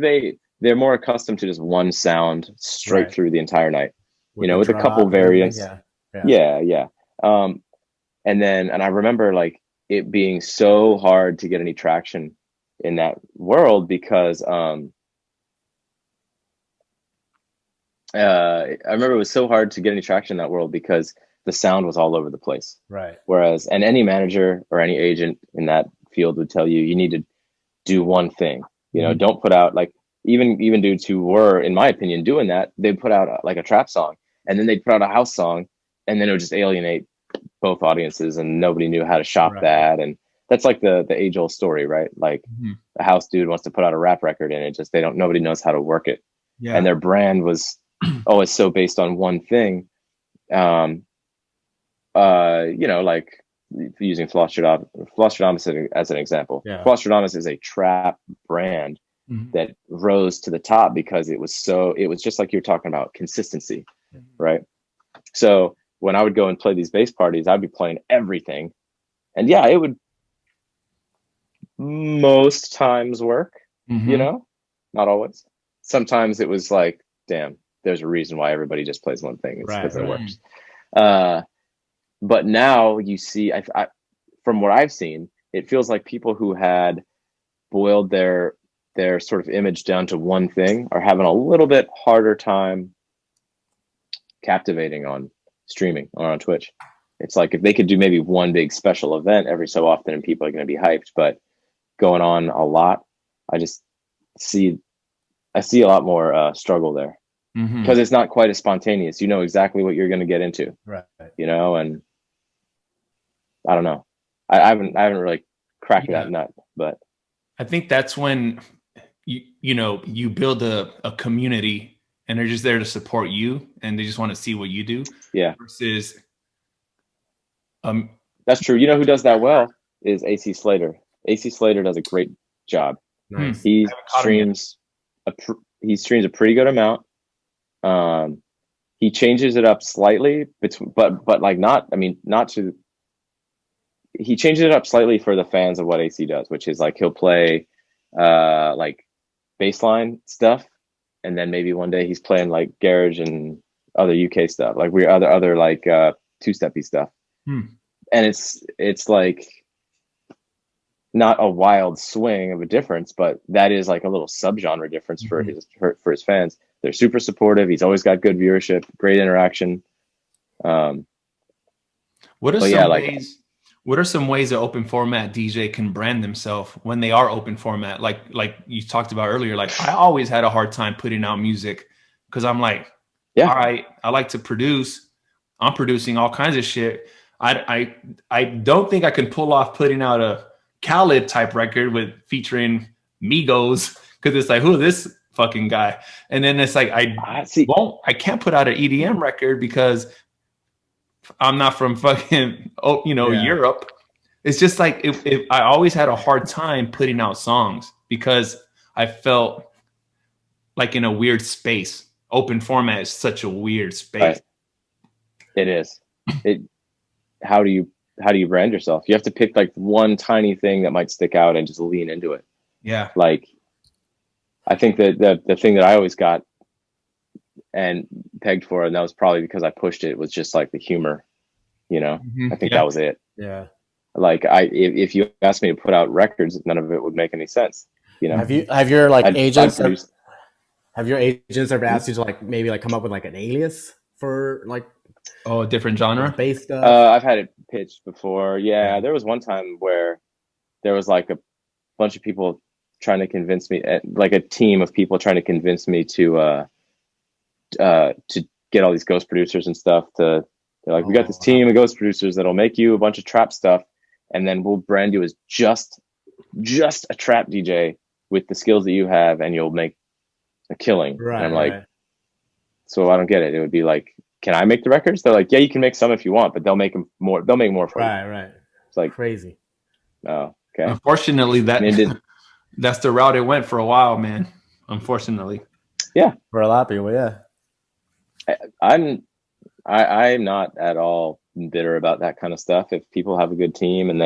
they're more accustomed to just one sound straight through the entire night, with a couple variants. Yeah. And I remember like it being so hard to get any traction in that world because I remember it was so hard to get any traction in that world because the sound was all over the place. Right. Whereas, and any manager or any agent in that field would tell you, you need to do one thing, don't put out like, even dudes who were, in my opinion, doing that, they'd put out like a trap song and then they'd put out a house song and then it would just alienate both audiences and nobody knew how to shop that. And that's like the age old story, right? Like the house dude wants to put out a rap record and it just, nobody knows how to work it. Yeah. And their brand was always so based on one thing. Like using Flosstradamus as an example. Yeah. Flosstradamus is a trap brand that rose to the top because it was just like you're talking about consistency, right? So when I would go and play these bass parties, I'd be playing everything. And yeah, it would most times work, not always. Sometimes it was like, damn, there's a reason why everybody just plays one thing. It's because it works. But now you see, I, from what I've seen, it feels like people who had boiled their sort of image down to one thing are having a little bit harder time captivating on streaming or on Twitch. It's like if they could do maybe one big special event every so often and people are going to be hyped, but going on a lot, I see a lot more struggle there because it's not quite as spontaneous. You know exactly what you're going to get into, right? And I don't know. I haven't really cracked that nut, but I think that's when you build a community and they're just there to support you and they just want to see what you do. Yeah. Versus that's true. You know who does that well is AC Slater. AC Slater does a great job. Nice. He streams a pretty good amount. He changes it up slightly, but like not to. He changes it up slightly for the fans of what AC does, which is like he'll play like baseline stuff, and then maybe one day he's playing like garage and other UK stuff, like other like two-steppy stuff. And it's like not a wild swing of a difference, but that is like a little subgenre difference for his fans. They're super supportive. He's always got good viewership, great interaction. What are some ways an open format DJ can brand themselves when they are open format? Like you talked about earlier, like I always had a hard time putting out music because I'm like, all right, I like to produce. I'm producing all kinds of shit. I don't think I can pull off putting out a Khaled type record featuring Migos because it's like, who is this fucking guy? And then it's like I can't put out an EDM record because I'm not from fucking Europe. It's just like if I always had a hard time putting out songs because I felt like in a weird space. Open format is such a weird space. Right. It is. How do you brand yourself? You have to pick like one tiny thing that might stick out and just lean into it. Yeah. Like I think that the thing that I always got and pegged for, and that was probably because I pushed it, was just like the humor, I think that was it. Yeah. Like if you asked me to put out records, none of it would make any sense. Have your agents ever asked you to like maybe like come up with like an alias for like a different genre bass stuff? I've had it pitched before. Yeah, there was one time where there was like a bunch of people trying to convince me, like a team of people trying to convince me to get all these ghost producers and stuff they're like, we got this team of ghost producers that'll make you a bunch of trap stuff and then we'll brand you as just a trap DJ with the skills that you have and you'll make a killing. Right, and I'm like, so I don't get it. It would be like, can I make the records? They're like, yeah, you can make some if you want, but they'll make more for you. Right. It's like crazy. Oh, okay. Unfortunately, that's the route it went for a while, man. Unfortunately. Yeah. For a lot of people, yeah. I'm not at all bitter about that kind of stuff. If people have a good team and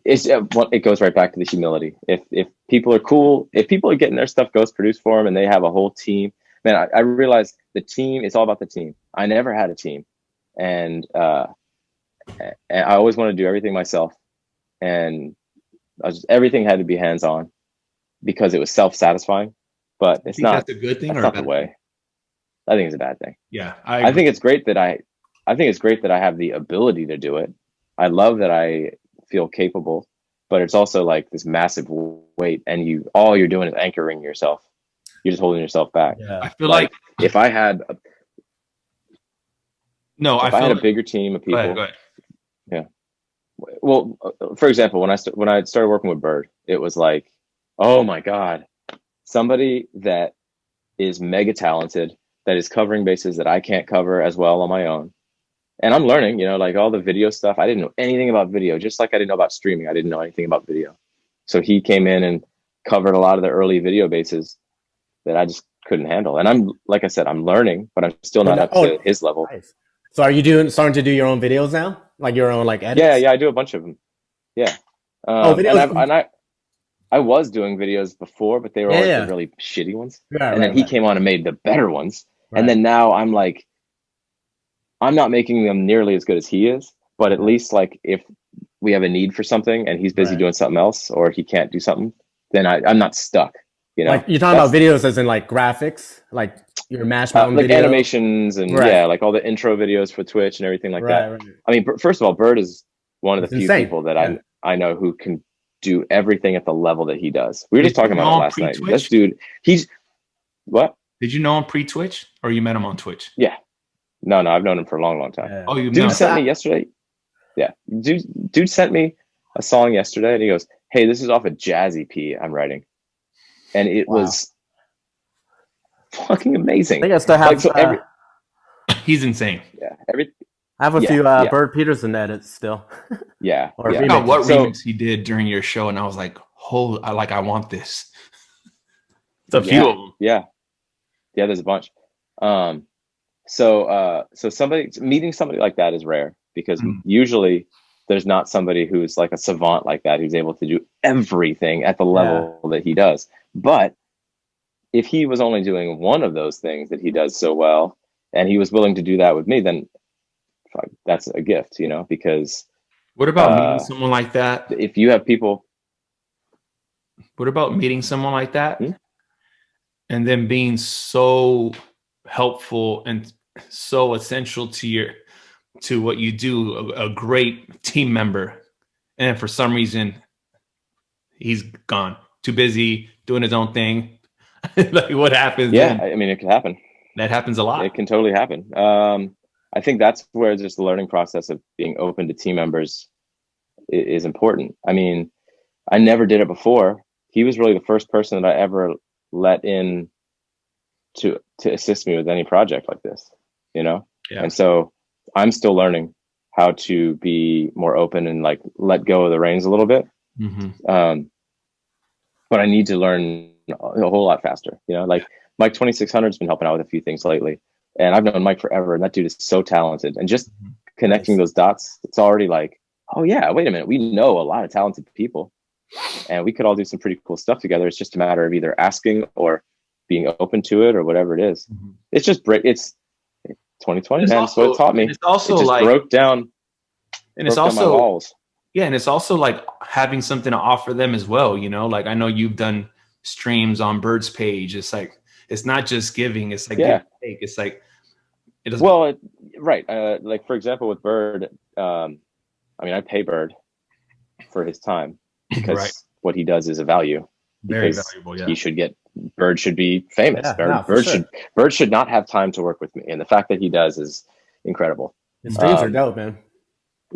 it goes right back to the humility. If people are cool, if people are getting their stuff ghost produced for them and they have a whole team, man, I realized the team, it's all about the team. I never had a team. And I always wanted to do everything myself. And everything had to be hands-on because it was self-satisfying, but it's not, that's a good thing, that's or not the way. I think it's a bad thing. Yeah. I think it's great that I have the ability to do it. I love that I feel capable, but it's also like this massive weight, and all you're doing is anchoring yourself. You're just holding yourself back. Yeah. I feel like if I had a bigger team of people. Go ahead. Yeah. Well, for example, when I started working with Bird, it was like, oh my God, somebody that is mega talented, that is covering bases that I can't cover as well on my own. And I'm learning, like all the video stuff. I didn't know anything about video, just like I didn't know about streaming. I didn't know anything about video. So he came in and covered a lot of the early video bases that I just couldn't handle. And like I said, I'm learning, but I'm still not up to his level. Nice. So are you starting to do your own videos now? Like your own edits? Yeah, I do a bunch of them. Yeah. Videos. I was doing videos before, but they were always the really shitty ones. Yeah, and then he came on and made the better ones. Right. And then now I'm like, I'm not making them nearly as good as he is, but at least like if we have a need for something and he's busy doing something else, or he can't do something, then I'm not stuck. Like you're talking about videos as in like graphics, like your mashed like video? Animations and like all the intro videos for Twitch and everything like that. Right. I mean, first of all, Bird is one of the few people that I know who can do everything at the level that he does. We were just talking about it last night. This dude, what? Did you know him pre-Twitch, or you met him on Twitch? Yeah. No, I've known him for a long, long time. Yeah. Oh, dude sent me yesterday. Yeah. Dude sent me a song yesterday and he goes, hey, this is off a Jazzy P I'm writing. And it was fucking amazing. I think I still have he's insane. Yeah. I have a few Bird Peterson edits still. Yeah. I forgot what remix he did during your show, and I was like, I want this. It's a few of them. Yeah. Yeah, there's a bunch. So meeting somebody like that is rare, because usually there's not somebody who's like a savant like that, who's able to do everything at the level that he does. But if he was only doing one of those things that he does so well, and he was willing to do that with me, then that's a gift, because what about meeting someone like that? If you have people, what about meeting someone like that and then being so helpful and so essential to what you do, a great team member, and for some reason he's gone, too busy doing his own thing? Like, what happens? Yeah, I mean, it could happen. That happens a lot. It can totally happen. I think that's where just the learning process of being open to team members is important. I mean, I never did it before. He was really the first person that I ever let in to assist me with any project like this, Yeah. And so I'm still learning how to be more open and like let go of the reins a little bit. Mm-hmm. But I need to learn a whole lot faster, like Mike 2600 has been helping out with a few things lately, and I've known Mike forever, and that dude is so talented, and just connecting those dots, it's already like, oh yeah, wait a minute, we know a lot of talented people and we could all do some pretty cool stuff together. It's just a matter of either asking or being open to it or whatever it is. Mm-hmm. It's just it's 2020, man. So it taught me. It's also it just like broke down, and it's also walls. Yeah, and it's also like having something to offer them as well. Like I know you've done streams on Bird's page. It's like it's not just giving. It's like give and take. It's like it doesn't. Right. Like for example, with Bird, I mean, I pay Bird for his time because what he does is a value. Very valuable. Yeah. Bird should be famous. Yeah, Bird should not have time to work with me, and the fact that he does is incredible. His streams are dope, man.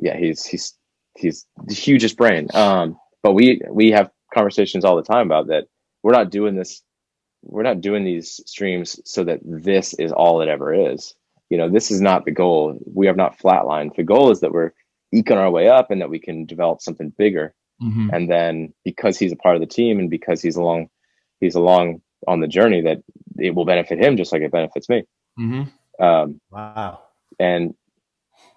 Yeah, he's the hugest brain. But we have conversations all the time about that. We're not doing these streams so that this is all it ever is. This is not the goal. We have not flatlined. The goal is that we're eking our way up and that we can develop something bigger. Mm-hmm. And then because he's a part of the team and because he's along on the journey, that it will benefit him just like it benefits me. Mm-hmm. Wow. And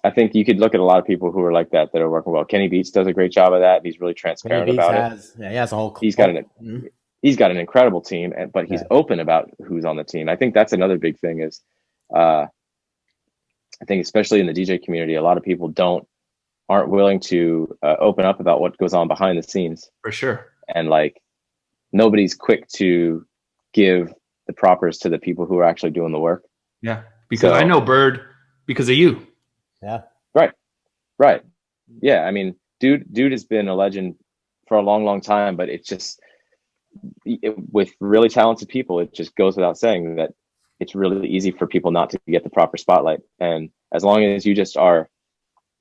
I think you could look at a lot of people who are like that are working well. Kenny Beats does a great job of that. He's really transparent about it. Yeah, he has a whole. He's got an incredible team, but he's open about who's on the team. I think that's another big thing is, I think especially in the DJ community, a lot of people aren't willing to open up about what goes on behind the scenes. For sure. And like nobody's quick to give the propers to the people who are actually doing the work. Yeah, because I know Bird because of you. Yeah. Right. Yeah. I mean, dude has been a legend for a long, long time, but it's just with really talented people, it just goes without saying that it's really easy for people not to get the proper spotlight. And as long as you just are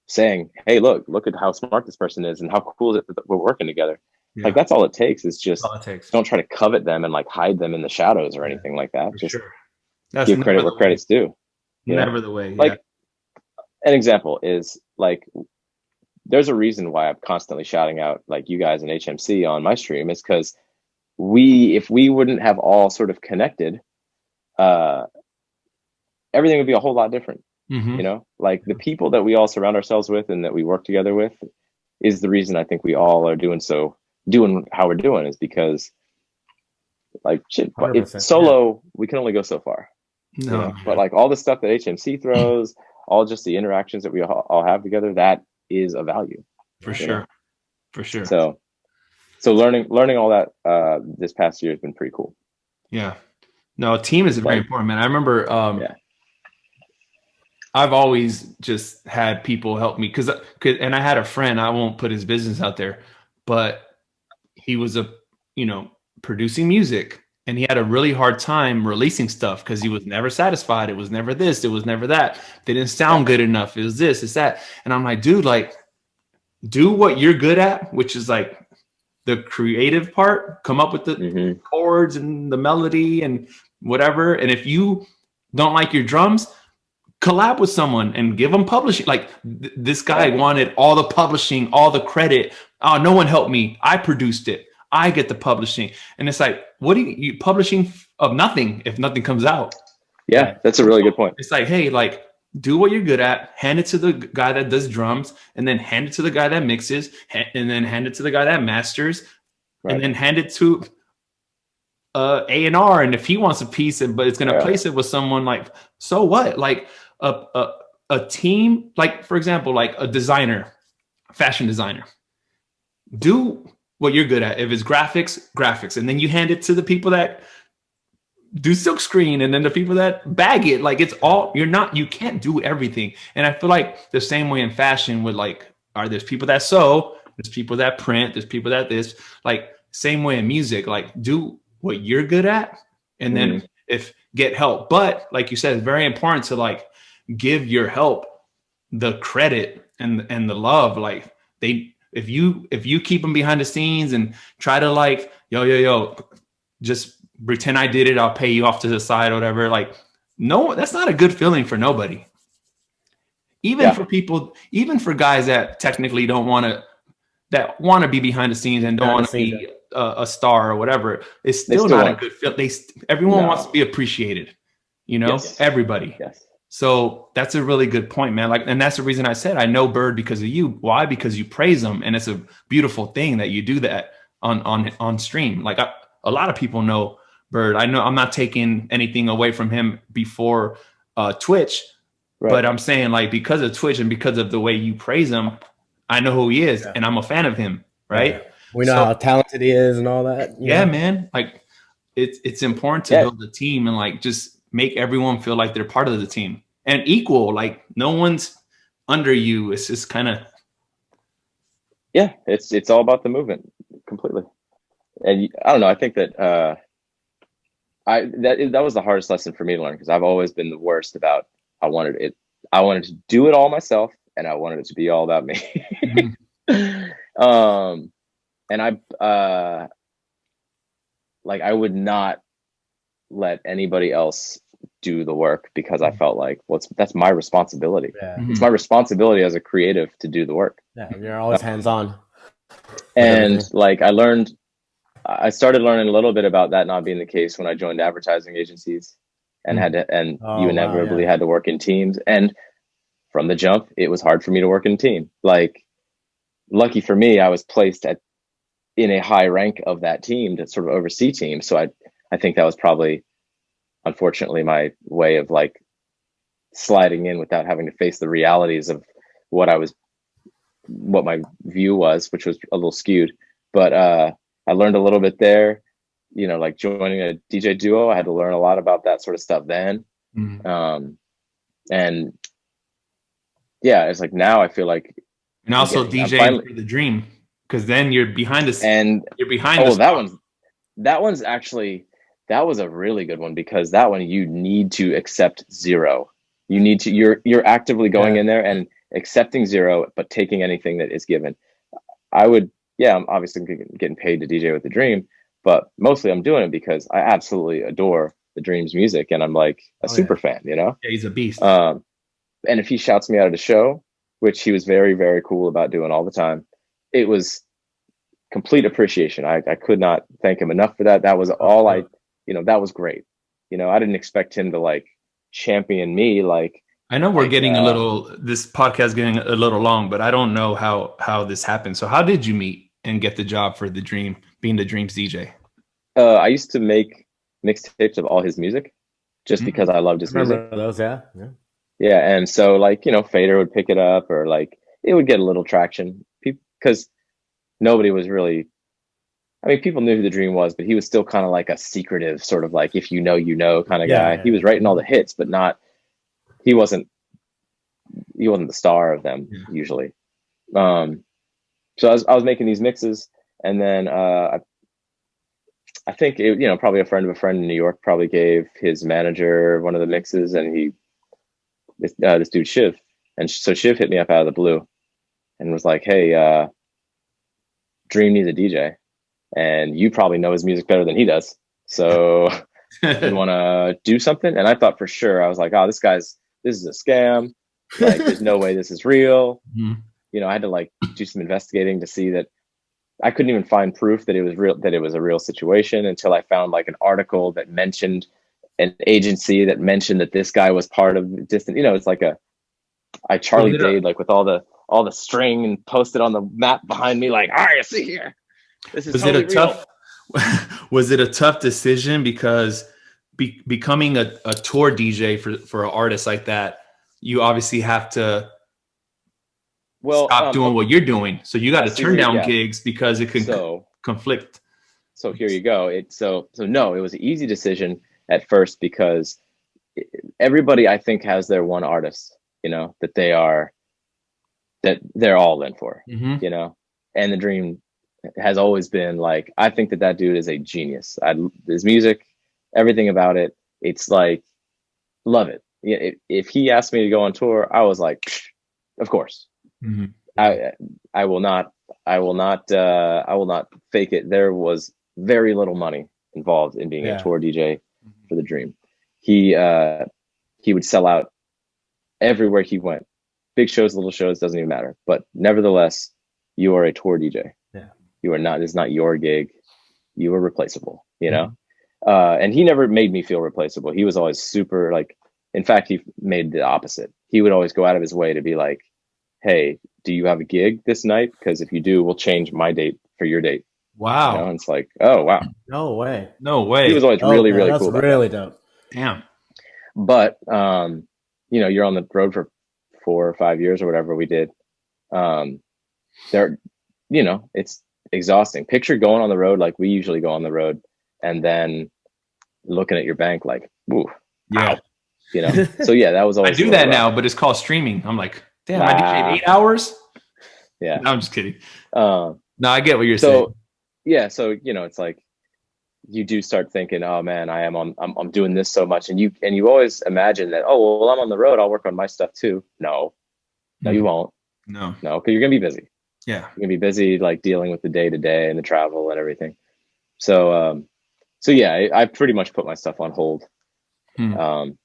saying, hey, look at how smart this person is and how cool is it that we're working together. Yeah. Like that's all it takes is just don't try to covet them and like hide them in the shadows or anything like that. Just give credit where credit's due. Never the way. Like an example is like, there's a reason why I'm constantly shouting out like you guys in HMC on my stream is because if we wouldn't have all sort of connected, everything would be a whole lot different. Mm-hmm. You know, like the people that we all surround ourselves with and that we work together with is the reason I think we all are doing how we're doing is because like shit, if solo, we can only go so far. No, you know? But like all the stuff that HMC throws, all just the interactions that we all have together, that is a value. For sure. For sure. So learning all that this past year has been pretty cool. Yeah. No, team is very important, man. I remember I've always just had people help me and I had a friend, I won't put his business out there, but he was producing music and he had a really hard time releasing stuff because he was never satisfied. It was never this, it was never that. They didn't sound good enough. It was this, it's that. And I'm like, dude, like do what you're good at, which is like the creative part, come up with the chords and the melody and whatever. And if you don't like your drums, collab with someone and give them publishing. Like this guy wanted all the publishing, all the credit. Oh, no one helped me. I produced it. I get the publishing. And it's like, what are you publishing of nothing if nothing comes out? Yeah, that's a really good point. It's like, hey, like do what you're good at, hand it to the guy that does drums, and then hand it to the guy that mixes, and then hand it to the guy that masters, and then hand it to A&R. And if he wants a piece, but it's going to place it with someone like, so what? Like a team, like for example, like a designer, fashion designer, do what you're good at. If it's graphics, and then you hand it to the people that do silkscreen, and then the people that bag it. Like it's all, you can't do everything. And I feel like the same way in fashion with like, there's people that sew, there's people that print, there's people that this, like same way in music, like do what you're good at. And then get help. But like you said, it's very important to like give your help the credit and the love. Like if you keep them behind the scenes and try to like, yo, just pretend I did it, I'll pay you off to the side or whatever. Like, no, that's not a good feeling for nobody. Even for people, even for guys that technically want to be behind the scenes and don't want to be a star or whatever, it's still not a good feel. Everyone wants to be appreciated, everybody. Yes. So that's a really good point, man. Like, and that's the reason I said, I know Bird because of you. Why? Because you praise him. And it's a beautiful thing that you do that on stream. Like a lot of people know Bird. I know I'm not taking anything away from him before Twitch, but I'm saying like, because of Twitch and because of the way you praise him, I know who he is and I'm a fan of him. Right. Yeah. We know how talented he is and all that. Yeah, man. Like it's important to build a team and like, just make everyone feel like they're part of the team and equal. Like no one's under you. It's just kind of. Yeah. It's all about the movement completely. And I don't know. I think that, that was the hardest lesson for me to learn because I've always been the worst about, I wanted to do it all myself and I wanted it to be all about me. And I would not let anybody else do the work because I felt like, that's my responsibility. Yeah. It's my responsibility as a creative to do the work. Yeah, you're always hands-on. And like I started learning a little bit about that not being the case when I joined advertising agencies and you inevitably had to work in teams. And from the jump, it was hard for me to work in a team. Like, lucky for me, I was placed in a high rank of that team to sort of oversee teams. So I think that was probably, unfortunately, my way of like sliding in without having to face the realities of what my view was, which was a little skewed. But I learned a little bit there, you know, like joining a DJ duo. I had to learn a lot about that sort of stuff then. And yeah, it's like now I feel like, and also DJing for the dream, because then you're behind the scenes. And you're behind. Oh, that one's actually, that was a really good one, because that one you need to accept zero. You need to, you're actively going in there and accepting zero, but taking anything that is given. I'm obviously getting paid to DJ with the Dream, but mostly I'm doing it because I absolutely adore the Dream's music, and I'm like a super fan, you know? Yeah, he's a beast. And if he shouts me out at a show, which he was very, very cool about doing all the time, it was complete appreciation. I could not thank him enough for that. That was all that was great. You know, I didn't expect him to like champion me. Like, I know we're getting this podcast getting a little long, but I don't know how this happened. So how did you meet and get the job for the Dream, being the Dream's DJ? I used to make mixtapes of all his music just because I loved his music. Remember those, yeah. Yeah, and so like, you know, Fader would pick it up, or like it would get a little traction because nobody was really, I mean, people knew who the Dream was, but he was still kind of like a secretive sort of like, if you know kind of guy. He was writing all the hits, but he wasn't the star of them usually. So I was making these mixes, and then I think probably a friend of a friend in New York probably gave his manager one of the mixes, and this dude Shiv, and so Shiv hit me up out of the blue and was like, "Hey, Dream needs a DJ, and you probably know his music better than he does. So you want to do something?" And I thought for sure, I was like, "Oh, this is a scam. Like, there's no way this is real." You know, I had to like do some investigating to see that. I couldn't even find proof that it was real, that it was a real situation, until I found like an article that mentioned an agency that mentioned that this guy was part of distant. You know, it's like I Charlie Day'd like with all the string and posted on the map behind me, like, "All right, see here. This is totally real." Was it a tough decision? Because becoming a tour DJ for an artist like that, you obviously have to stop doing what you're doing. So you got to turn down gigs because it could conflict. So here you go. So no, it was an easy decision at first, because everybody, I think, has their one artist, you know, that they're all in for, you know, and the Dream has always been like, I think that dude is a genius. His music, everything about it, it's like, love it. If he asked me to go on tour, I was like, of course. I will not fake it. There was very little money involved in being a tour DJ for the Dream. He would sell out everywhere he went. Big shows, little shows, doesn't even matter. But nevertheless, you are a tour DJ. Yeah. You are not, it's not your gig. You are replaceable, you know? And he never made me feel replaceable. He was always super like, in fact, he made the opposite. He would always go out of his way to be like, "Hey, do you have a gig this night? Because if you do, we'll change my date for your date." Wow. You know? And it's like, oh, wow. No way. He was always really cool. That's really dope. Damn. But, you know, you're on the road for 4 or 5 years or whatever we did. You know, it's exhausting. Picture going on the road like we usually go on the road, and then looking at your bank like, "Ooh, yeah." You know? So yeah, that was always. I do that now, but it's called streaming. I'm like, damn, I did 8 hours? Yeah. No, I'm just kidding. No, I get what you're saying. Yeah, so you know, it's like you do start thinking, "Oh man, I'm doing this so much," and you always imagine that, "Oh well, I'm on the road, I'll work on my stuff too." No, you won't. No, because you're gonna be busy. Yeah, you're gonna be busy like dealing with the day to day and the travel and everything. So yeah, I pretty much put my stuff on hold. That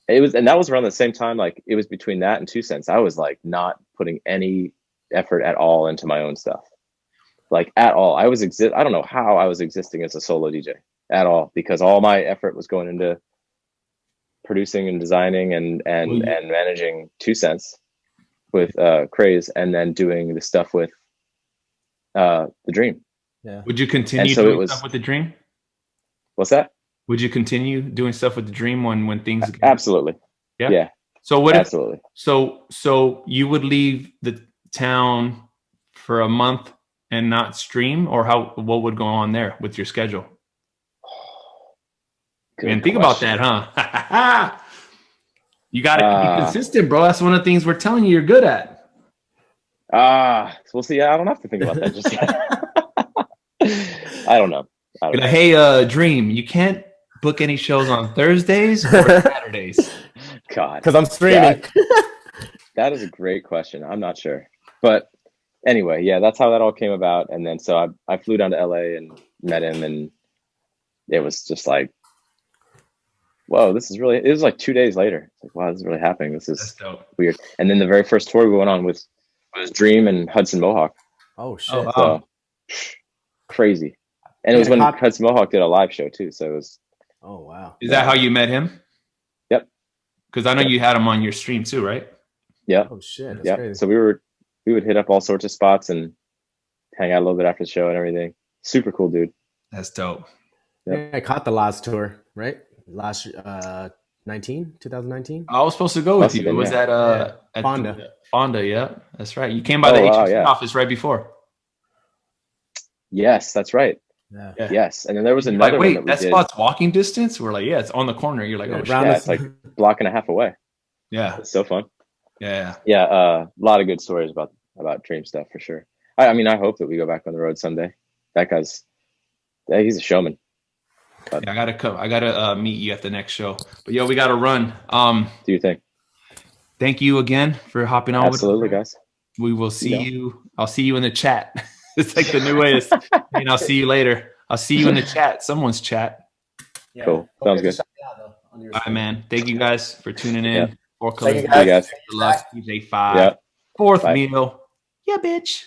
was around the same time. Like it was between that and 2 Cents. I was like not putting any effort at all into my own stuff. Like at all. I don't know how I was existing as a solo DJ at all, because all my effort was going into producing and designing and managing 2 Cents with Craze, and then doing the stuff with the Dream. Yeah. Would you continue doing stuff with the Dream? What's that? Would you continue doing stuff with the Dream when things Absolutely. Yeah. So what absolutely. if so you would leave the town for a month and not stream, or what would go on there with your schedule? And think about that, huh? You got to be consistent, bro. That's one of the things we're telling you you're good at. We'll see. I don't have to think about that just yet. I don't know. Hey, Dream, you can't book any shows on Thursdays or Saturdays. God, because I'm streaming. That is a great question. I'm not sure, but anyway, yeah, that's how that all came about. And then so I flew down to LA and met him, and it was just like, whoa, this is really. It was like 2 days later. It's like, wow, this is really happening. This is weird. And then the very first tour we went on was Dream and Hudson Mohawk. Oh shit! Wow. Crazy. And it was when Hudson Mohawk did a live show too. So it was. Oh wow! Is that how you met him? Yep. Because I know you had him on your stream too, right? Yeah. Oh shit! Yeah. Crazy. So we would hit up all sorts of spots and hang out a little bit after the show and everything. Super cool, dude. That's dope. Yep. Yeah, I caught the last tour, right? Last 2019. I was supposed to go with you. It was at Fonda. Fonda, yeah, that's right. You came by the HFC office right before. Yes, that's right. Yeah. Yes, and then there was another. Wait, one that spot's walking distance? We're like, yeah, it's on the corner. You're like, oh shit, it's like a block and a half away. Yeah, it's so fun. Yeah. A lot of good stories about Dream stuff for sure. I mean, I hope that we go back on the road someday. That guy's, he's a showman. But, yeah, I gotta meet you at the next show. But yo, we gotta run. Do you think? Thank you again for hopping on. Absolutely, guys. We will see you. I'll see you in the chat. It's like the new way is, and I'll see you later. I'll see you in the chat. Someone's chat. Yeah. Cool. Sounds good. All right, man. Thank you guys for tuning in. Yeah. Thank you guys. Good luck. DJ5. Yeah. Fourth meal. Yeah, bitch.